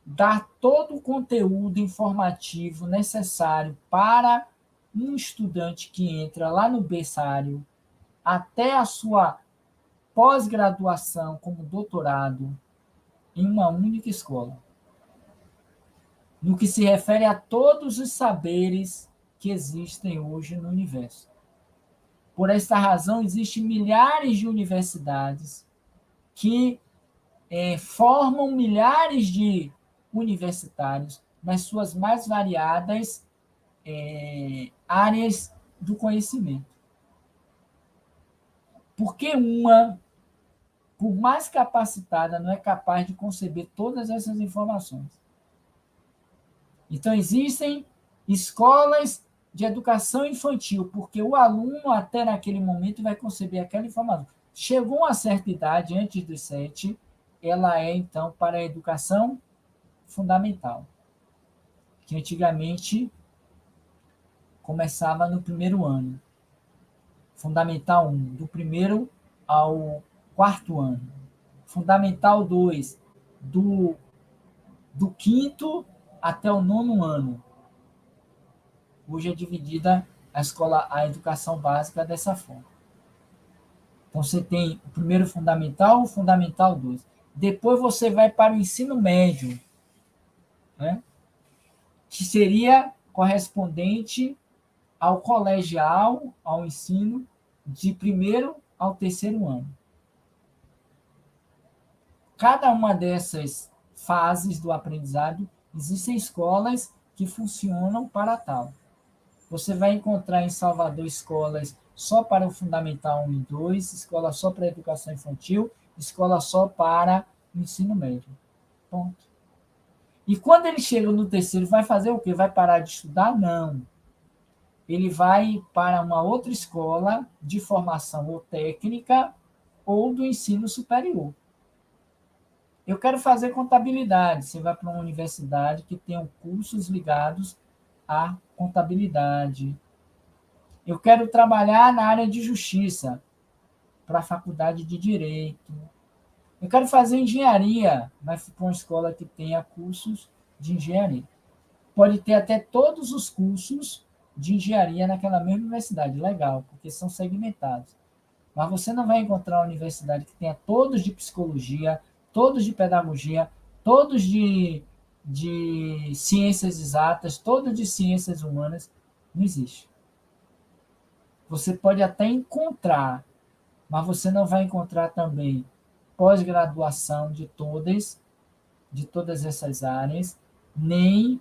B: dar todo o conteúdo informativo necessário para um estudante que entra lá no berçário até a sua pós-graduação como doutorado em uma única escola. No que se refere a todos os saberes que existem hoje no universo. Por esta razão, existem milhares de universidades que formam milhares de universitários nas suas mais variadas áreas do conhecimento. Porque uma, por mais capacitada, não é capaz de conceber todas essas informações. Então, existem escolas de educação infantil, porque o aluno, até naquele momento, vai conceber aquela informação. Chegou a uma certa idade, antes dos 7, ela é, então, para a educação fundamental, que antigamente começava no primeiro ano. Fundamental 1, do primeiro ao 4º ano. Fundamental 2, do 5º até o 9º ano. Hoje é dividida a educação básica dessa forma. Então, você tem o primeiro fundamental, o fundamental 2. Depois você vai para o ensino médio, né? Que seria correspondente ao colegial, ao ensino de 1º ao 3º ano. Cada uma dessas fases do aprendizado, existem escolas que funcionam para tal. Você vai encontrar em Salvador escolas só para o Fundamental 1 e 2, escola só para a educação infantil, escola só para o ensino médio. Ponto. E quando ele chega no 3º, vai fazer o quê? Vai parar de estudar? Não. Ele vai para uma outra escola de formação ou técnica ou do ensino superior. Eu quero fazer contabilidade. Você vai para uma universidade que tenha cursos ligados à contabilidade. Eu quero trabalhar na área de justiça, para a faculdade de direito. Eu quero fazer engenharia, mas para uma escola que tenha cursos de engenharia. Pode ter até todos os cursos de engenharia naquela mesma universidade. Legal, porque são segmentados. Mas você não vai encontrar uma universidade que tenha todos de psicologia, todos de pedagogia, todos de ciências exatas, todos de ciências humanas. Não existe. Você pode até encontrar, mas você não vai encontrar também pós-graduação de todas essas áreas, nem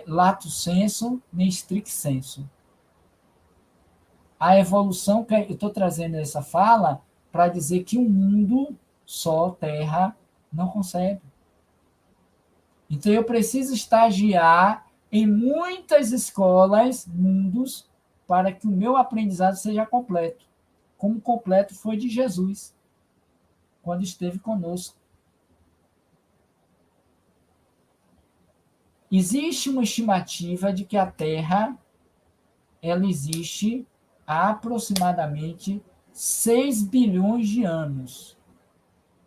B: lato sensu, nem stricto sensu. a evolução, que eu estou trazendo essa fala para dizer que um mundo só, Terra, não consegue. Então, eu preciso estagiar em muitas escolas, mundos, para que o meu aprendizado seja completo, como completo foi de Jesus, quando esteve conosco. Existe uma estimativa de que a Terra ela existe há aproximadamente 6 bilhões de anos,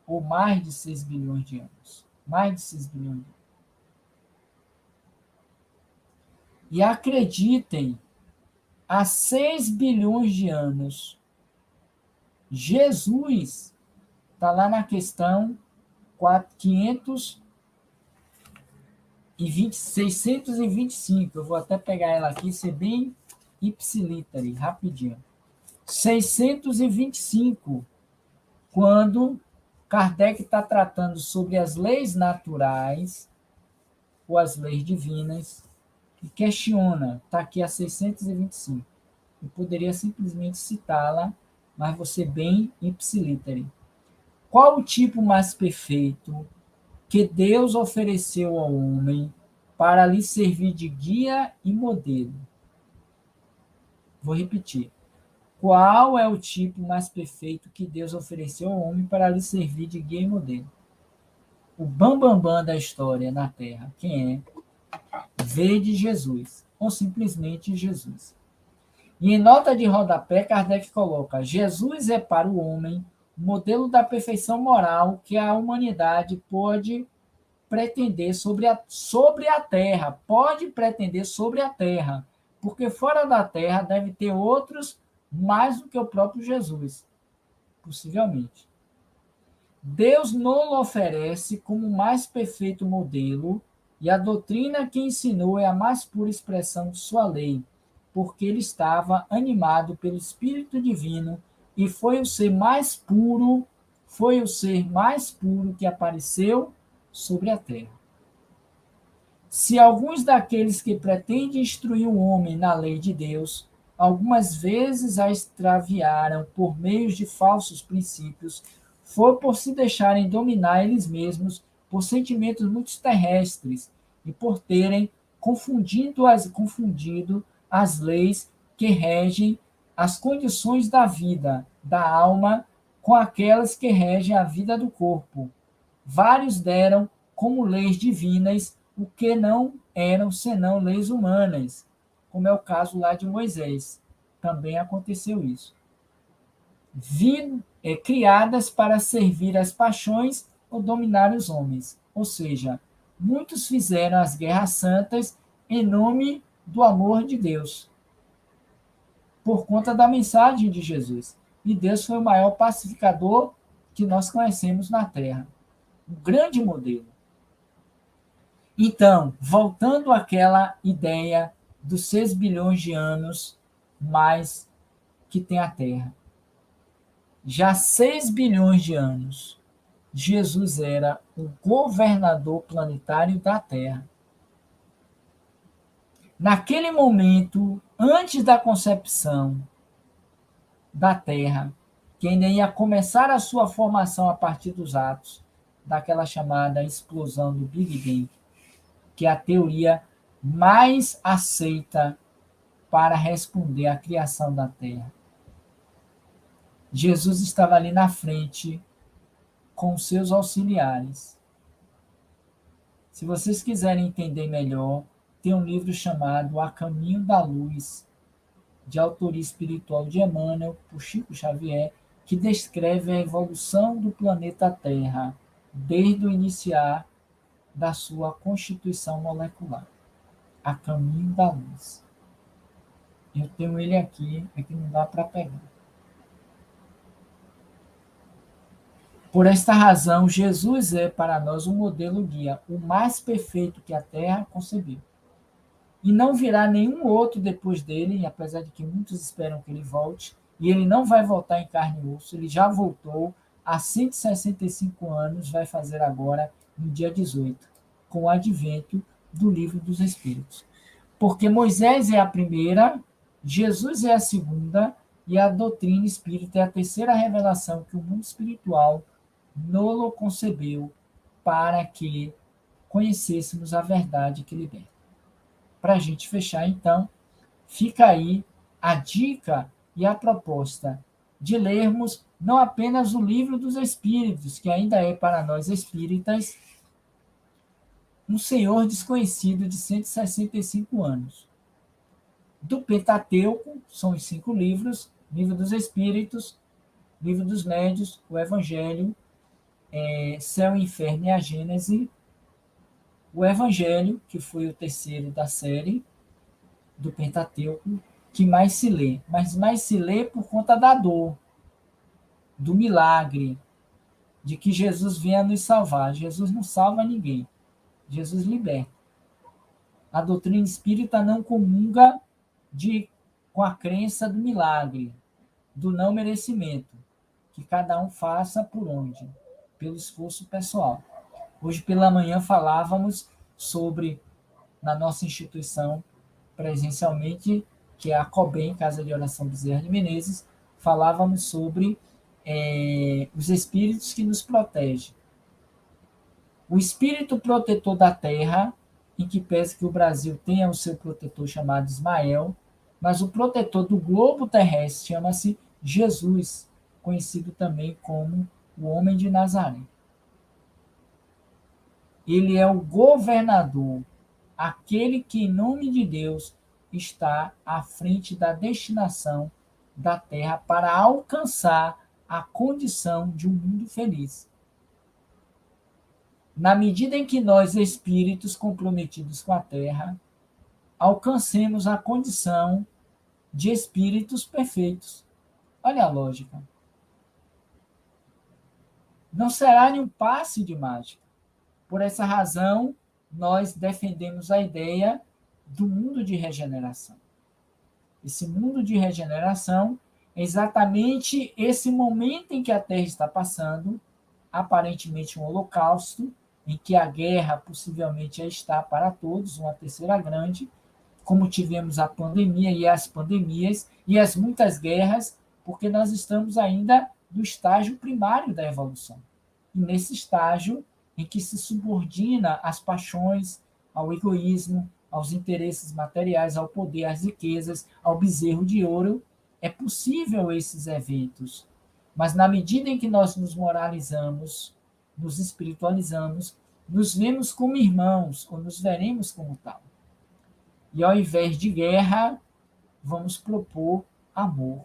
B: ou mais de 6 bilhões de anos. Mais de 6 bilhões de anos. E acreditem, há 6 bilhões de anos, Jesus está lá na questão 625. Eu vou até pegar ela aqui e ser bem ipsilítare, rapidinho. 625, quando Kardec está tratando sobre as leis naturais ou as leis divinas, e questiona, está aqui a 625. Eu poderia simplesmente citá-la, mas vou ser bem ipsilítare. Qual o tipo mais perfeito que Deus ofereceu ao homem para lhe servir de guia e modelo? Vou repetir. Qual é o tipo mais perfeito que Deus ofereceu ao homem para lhe servir de guia e modelo? O bambambam da história na Terra, quem é? Veio de Jesus, ou simplesmente Jesus. E em nota de rodapé, Kardec coloca: Jesus é para o homem o modelo da perfeição moral que a humanidade pode pretender sobre a Terra. Pode pretender sobre a Terra, porque fora da Terra deve ter outros mais do que o próprio Jesus, possivelmente. Deus não o oferece como o mais perfeito modelo, e a doutrina que ensinou é a mais pura expressão de sua lei, porque ele estava animado pelo Espírito Divino e foi o ser mais puro que apareceu sobre a terra. Se alguns daqueles que pretendem instruir o homem na lei de Deus, algumas vezes a extraviaram por meio de falsos princípios, foi por se deixarem dominar eles mesmos por sentimentos muito terrestres e por terem confundido as leis que regem as condições da vida, da alma, com aquelas que regem a vida do corpo. Vários deram como leis divinas o que não eram senão leis humanas, como é o caso lá de Moisés. Também aconteceu isso. Criadas para servir as paixões ou dominar os homens. Ou seja, muitos fizeram as guerras santas em nome do amor de Deus, por conta da mensagem de Jesus. E Deus foi o maior pacificador que nós conhecemos na Terra. Um grande modelo. Então, voltando àquela ideia dos 6 bilhões de anos mais que tem a Terra. Já 6 bilhões de anos, Jesus era o governador planetário da Terra. Naquele momento, antes da concepção da Terra, que ainda ia começar a sua formação a partir dos atos, daquela chamada explosão do Big Bang, que é a teoria mais aceita para responder à criação da Terra. Jesus estava ali na frente com seus auxiliares. Se vocês quiserem entender melhor, tem um livro chamado A Caminho da Luz, de autoria espiritual de Emmanuel, por Chico Xavier, que descreve a evolução do planeta Terra, desde o iniciar da sua constituição molecular. A Caminho da Luz. Eu tenho ele aqui, é que não dá para pegar. Por esta razão, Jesus é para nós um modelo guia, o mais perfeito que a Terra concebeu. E não virá nenhum outro depois dele, apesar de que muitos esperam que ele volte, e ele não vai voltar em carne e osso, ele já voltou há 165 anos, vai fazer agora no dia 18, com o advento do Livro dos Espíritos. Porque Moisés é a primeira, Jesus é a segunda, e a doutrina espírita é a terceira revelação que o mundo espiritual nolo concebeu para que conhecêssemos a verdade que liberta. Para a gente fechar, então, fica aí a dica e a proposta de lermos não apenas o Livro dos Espíritos, que ainda é para nós espíritas um senhor desconhecido de 165 anos. Do Pentateuco, são os 5 livros: Livro dos Espíritos, Livro dos Médios, o Evangelho, Céu e Inferno e a Gênese, o Evangelho, que foi o terceiro da série do Pentateuco, que mais se lê, mas mais se lê por conta da dor, do milagre, de que Jesus venha nos salvar. Jesus não salva ninguém, Jesus liberta. A doutrina espírita não comunga com a crença do milagre, do não merecimento, que cada um faça por onde? Pelo esforço pessoal. Hoje pela manhã falávamos sobre, na nossa instituição, presencialmente, que é a COBEM, Casa de Oração Bezerra de Menezes, falávamos sobre os espíritos que nos protegem. O espírito protetor da Terra, em que pese que o Brasil tenha o seu protetor chamado Ismael, mas o protetor do globo terrestre chama-se Jesus, conhecido também como o Homem de Nazaré. Ele é o governador, aquele que, em nome de Deus, está à frente da destinação da Terra para alcançar a condição de um mundo feliz. Na medida em que nós, espíritos comprometidos com a Terra, alcancemos a condição de espíritos perfeitos. Olha a lógica. Não será nenhum passe de mágica. Por essa razão, nós defendemos a ideia do mundo de regeneração. Esse mundo de regeneração é exatamente esse momento em que a Terra está passando, aparentemente um holocausto, em que a guerra possivelmente está para todos, uma terceira grande, como tivemos a pandemia e as pandemias e as muitas guerras, porque nós estamos ainda no estágio primário da evolução. E nesse estágio em que se subordina às paixões, ao egoísmo, aos interesses materiais, ao poder, às riquezas, ao bezerro de ouro, é possível esses eventos. Mas na medida em que nós nos moralizamos, nos espiritualizamos, nos vemos como irmãos, ou nos veremos como tal. E ao invés de guerra, vamos propor amor.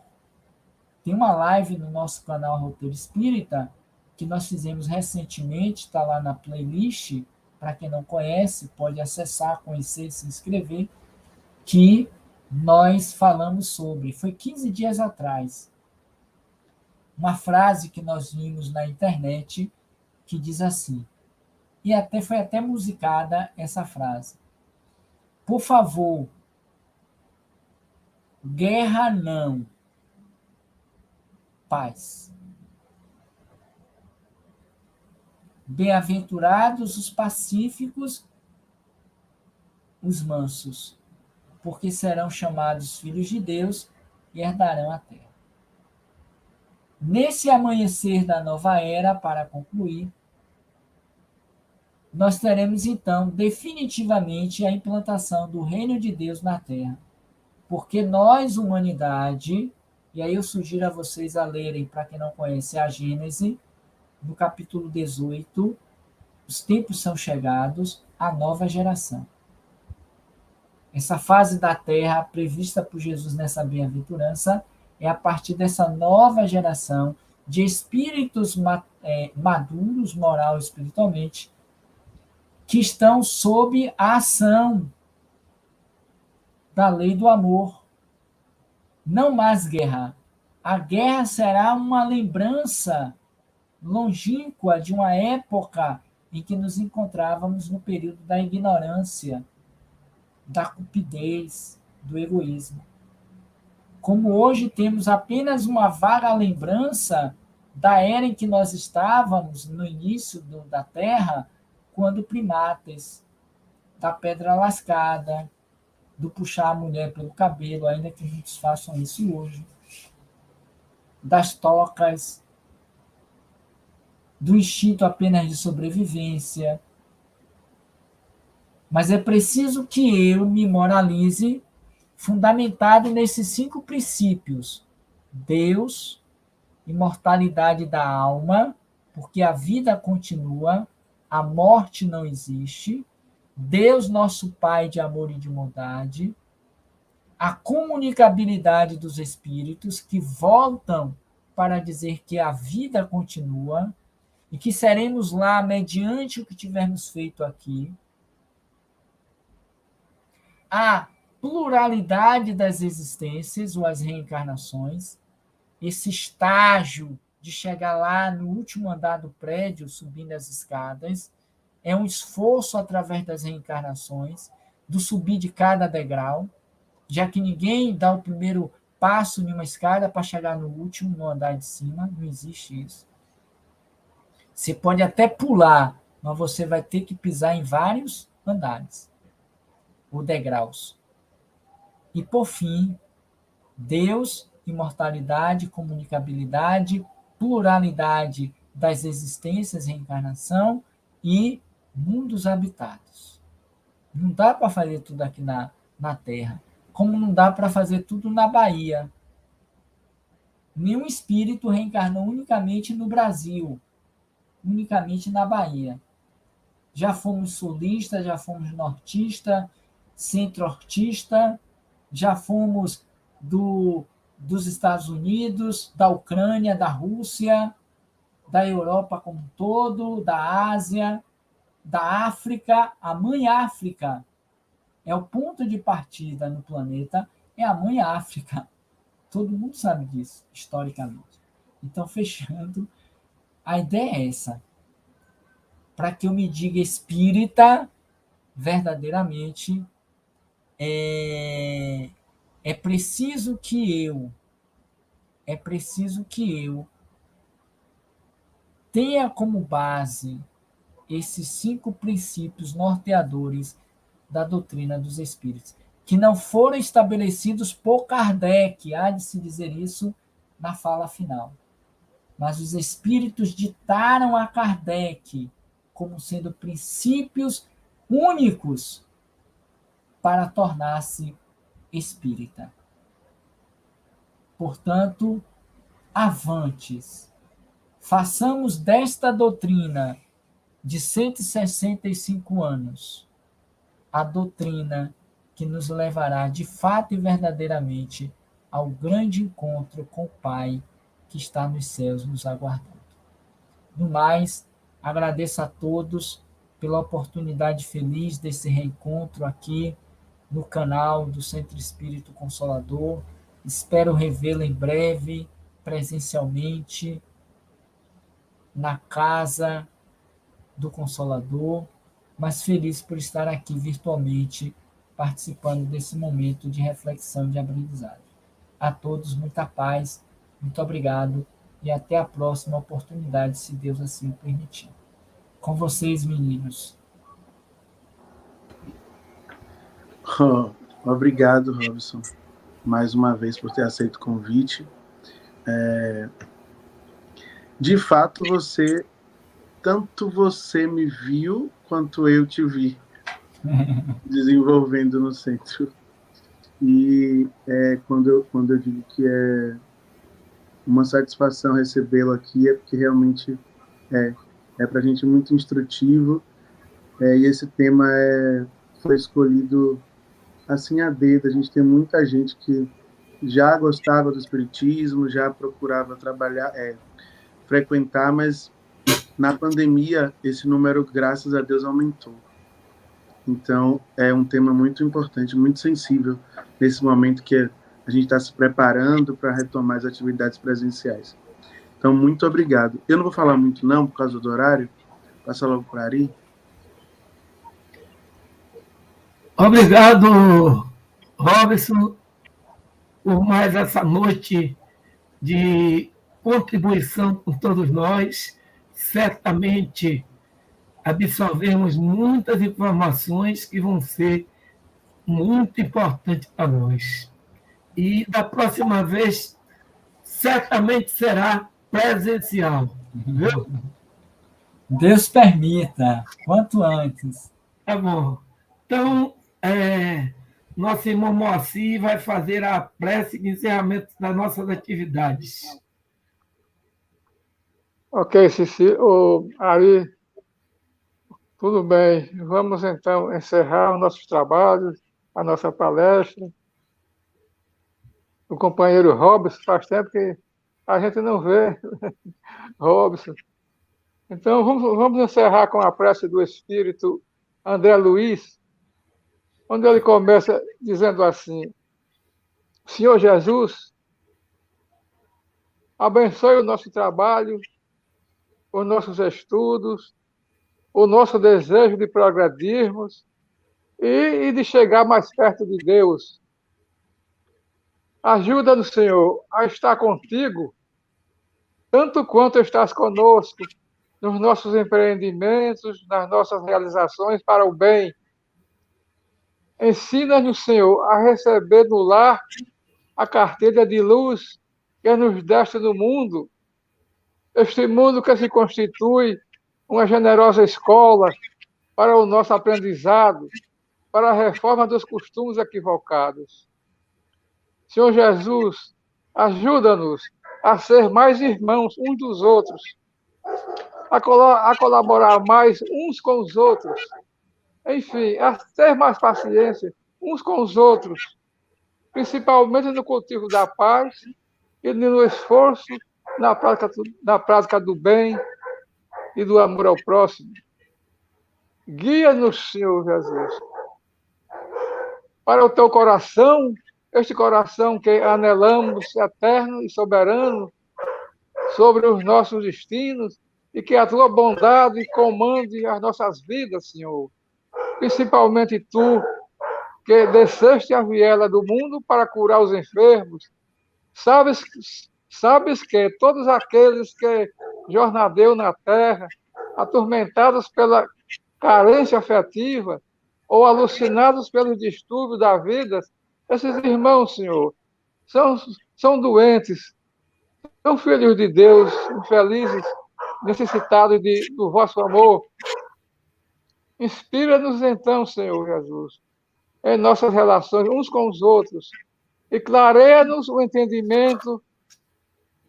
B: Tem uma live no nosso canal Roteiro Espírita, que nós fizemos recentemente, está lá na playlist, para quem não conhece, pode acessar, conhecer, se inscrever, que nós falamos sobre, foi 15 dias atrás, uma frase que nós vimos na internet, que diz assim, e foi até musicada essa frase: por favor, guerra não, paz. Bem-aventurados os pacíficos, os mansos, porque serão chamados filhos de Deus e herdarão a terra. Nesse amanhecer da nova era, para concluir, nós teremos então definitivamente a implantação do reino de Deus na terra, porque nós, humanidade, e aí eu sugiro a vocês a lerem, para quem não conhece, a Gênese, no capítulo 18, os tempos são chegados, a nova geração. Essa fase da Terra, prevista por Jesus nessa bem-aventurança, é a partir dessa nova geração de espíritos maduros, moral e espiritualmente, que estão sob a ação da lei do amor. Não mais guerra. A guerra será uma lembrança longínqua de uma época em que nos encontrávamos no período da ignorância, da cupidez, do egoísmo. Como hoje temos apenas uma vaga lembrança da era em que nós estávamos no início da Terra, quando primatas, da pedra lascada, do puxar a mulher pelo cabelo, ainda que muitos façam isso hoje, das tocas, do instinto apenas de sobrevivência. Mas é preciso que eu me moralize fundamentado nesses 5 princípios: Deus, imortalidade da alma, porque a vida continua, a morte não existe, Deus, nosso Pai de amor e de bondade, a comunicabilidade dos espíritos que voltam para dizer que a vida continua e que seremos lá mediante o que tivermos feito aqui, a pluralidade das existências ou as reencarnações, esse estágio de chegar lá no último andar do prédio, subindo as escadas, é um esforço através das reencarnações, do subir de cada degrau, já que ninguém dá o primeiro passo em uma escada para chegar no último, no andar de cima, não existe isso. Você pode até pular, mas você vai ter que pisar em vários andares, ou degraus. E, por fim, Deus, imortalidade, comunicabilidade, pluralidade das existências, reencarnação e mundos habitados. Não dá para fazer tudo aqui na Terra, como não dá para fazer tudo na Bahia. Nenhum espírito reencarnou unicamente no Brasil, unicamente na Bahia. Já fomos sulistas, já fomos nortista, centro-hortista, já fomos dos Estados Unidos, da Ucrânia, da Rússia, da Europa como um todo, da Ásia, da África. A mãe África é o ponto de partida no planeta, é a mãe África. Todo mundo sabe disso, historicamente. Então, fechando, a ideia é essa. Para que eu me diga espírita, verdadeiramente, é preciso que eu tenha como base esses 5 princípios norteadores da doutrina dos espíritos, que não foram estabelecidos por Kardec, há de se dizer isso na fala final. Mas os espíritos ditaram a Kardec como sendo princípios únicos para tornar-se espírita. Portanto, avantes. Façamos desta doutrina de 165 anos a doutrina que nos levará de fato e verdadeiramente ao grande encontro com o Pai que está nos céus nos aguardando. No mais, agradeço a todos pela oportunidade feliz desse reencontro aqui no canal do Centro Espírito Consolador. Espero revê-lo em breve, presencialmente, na casa do Consolador, mas feliz por estar aqui virtualmente, participando desse momento de reflexão e de aprendizagem. A todos, muita paz, muito obrigado e até a próxima oportunidade, se Deus assim o permitir. Com vocês, meninos.
A: Obrigado, Robson, mais uma vez por ter aceito o convite. De fato, tanto você me viu, quanto eu te vi desenvolvendo no centro. E quando eu digo que é uma satisfação recebê-lo aqui, é porque realmente é para a gente muito instrutivo, e esse tema foi escolhido assim a dedo. A gente tem muita gente que já gostava do espiritismo, já procurava trabalhar, frequentar, mas na pandemia esse número, graças a Deus, aumentou. Então, é um tema muito importante, muito sensível, nesse momento que a gente está se preparando para retomar as atividades presenciais. Então, muito obrigado. Eu não vou falar muito não, por causa do horário. Passa logo para Ari.
C: Obrigado, Robson, por mais essa noite de contribuição com todos nós. Certamente absorvemos muitas informações que vão ser muito importantes para nós. E da próxima vez, certamente será presencial. Viu?
B: Deus permita, quanto antes.
C: Tá bom. Então, nosso irmão Moacir vai fazer a prece de encerramento das nossas atividades.
D: Ok, Cici. Ari, tudo bem. Vamos então encerrar os nossos trabalhos, a nossa palestra. O companheiro Robson, faz tempo que a gente não vê. Robson. Então, vamos encerrar com a prece do Espírito André Luiz, onde ele começa dizendo assim: Senhor Jesus, abençoe o nosso trabalho, os nossos estudos, o nosso desejo de progredirmos e de chegar mais perto de Deus. Ajuda-nos, Senhor, a estar contigo, tanto quanto estás conosco, nos nossos empreendimentos, nas nossas realizações para o bem. Ensina-nos, Senhor, a receber no lar a carteira de luz que nos deste no mundo, este mundo que se constitui uma generosa escola para o nosso aprendizado, para a reforma dos costumes equivocados. Senhor Jesus, ajuda-nos a ser mais irmãos uns dos outros, a colaborar mais uns com os outros, enfim, a ter mais paciência uns com os outros, principalmente no cultivo da paz e no esforço na prática do bem e do amor ao próximo. Guia-nos, Senhor Jesus, para o teu coração, este coração que anelamos, eterno e soberano, sobre os nossos destinos, e que a tua bondade comande as nossas vidas, Senhor. Principalmente tu, que desceste a viela do mundo para curar os enfermos. Sabes que todos aqueles que jornadeiam na terra, atormentados pela carência afetiva ou alucinados pelos distúrbios da vida, esses irmãos, Senhor, são doentes, são filhos de Deus, infelizes, necessitados do vosso amor. Inspira-nos então, Senhor Jesus, em nossas relações uns com os outros e clareia-nos o entendimento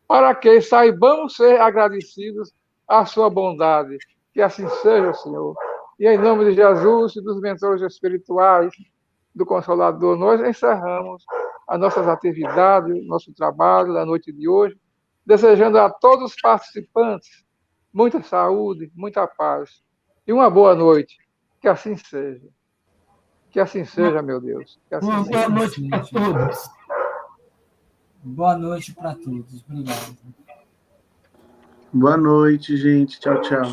D: para que saibamos ser agradecidos à sua bondade. Que assim seja, Senhor. E em nome de Jesus e dos mentores espirituais do Consolador, nós encerramos as nossas atividades, nosso trabalho da noite de hoje, desejando a todos os participantes muita saúde, muita paz e uma boa noite. Que assim seja. Que assim seja, meu Deus. Que assim
C: Uma
D: seja.
C: boa noite para todos.
B: Boa noite para todos. Obrigado.
A: Boa noite, gente. Tchau, tchau.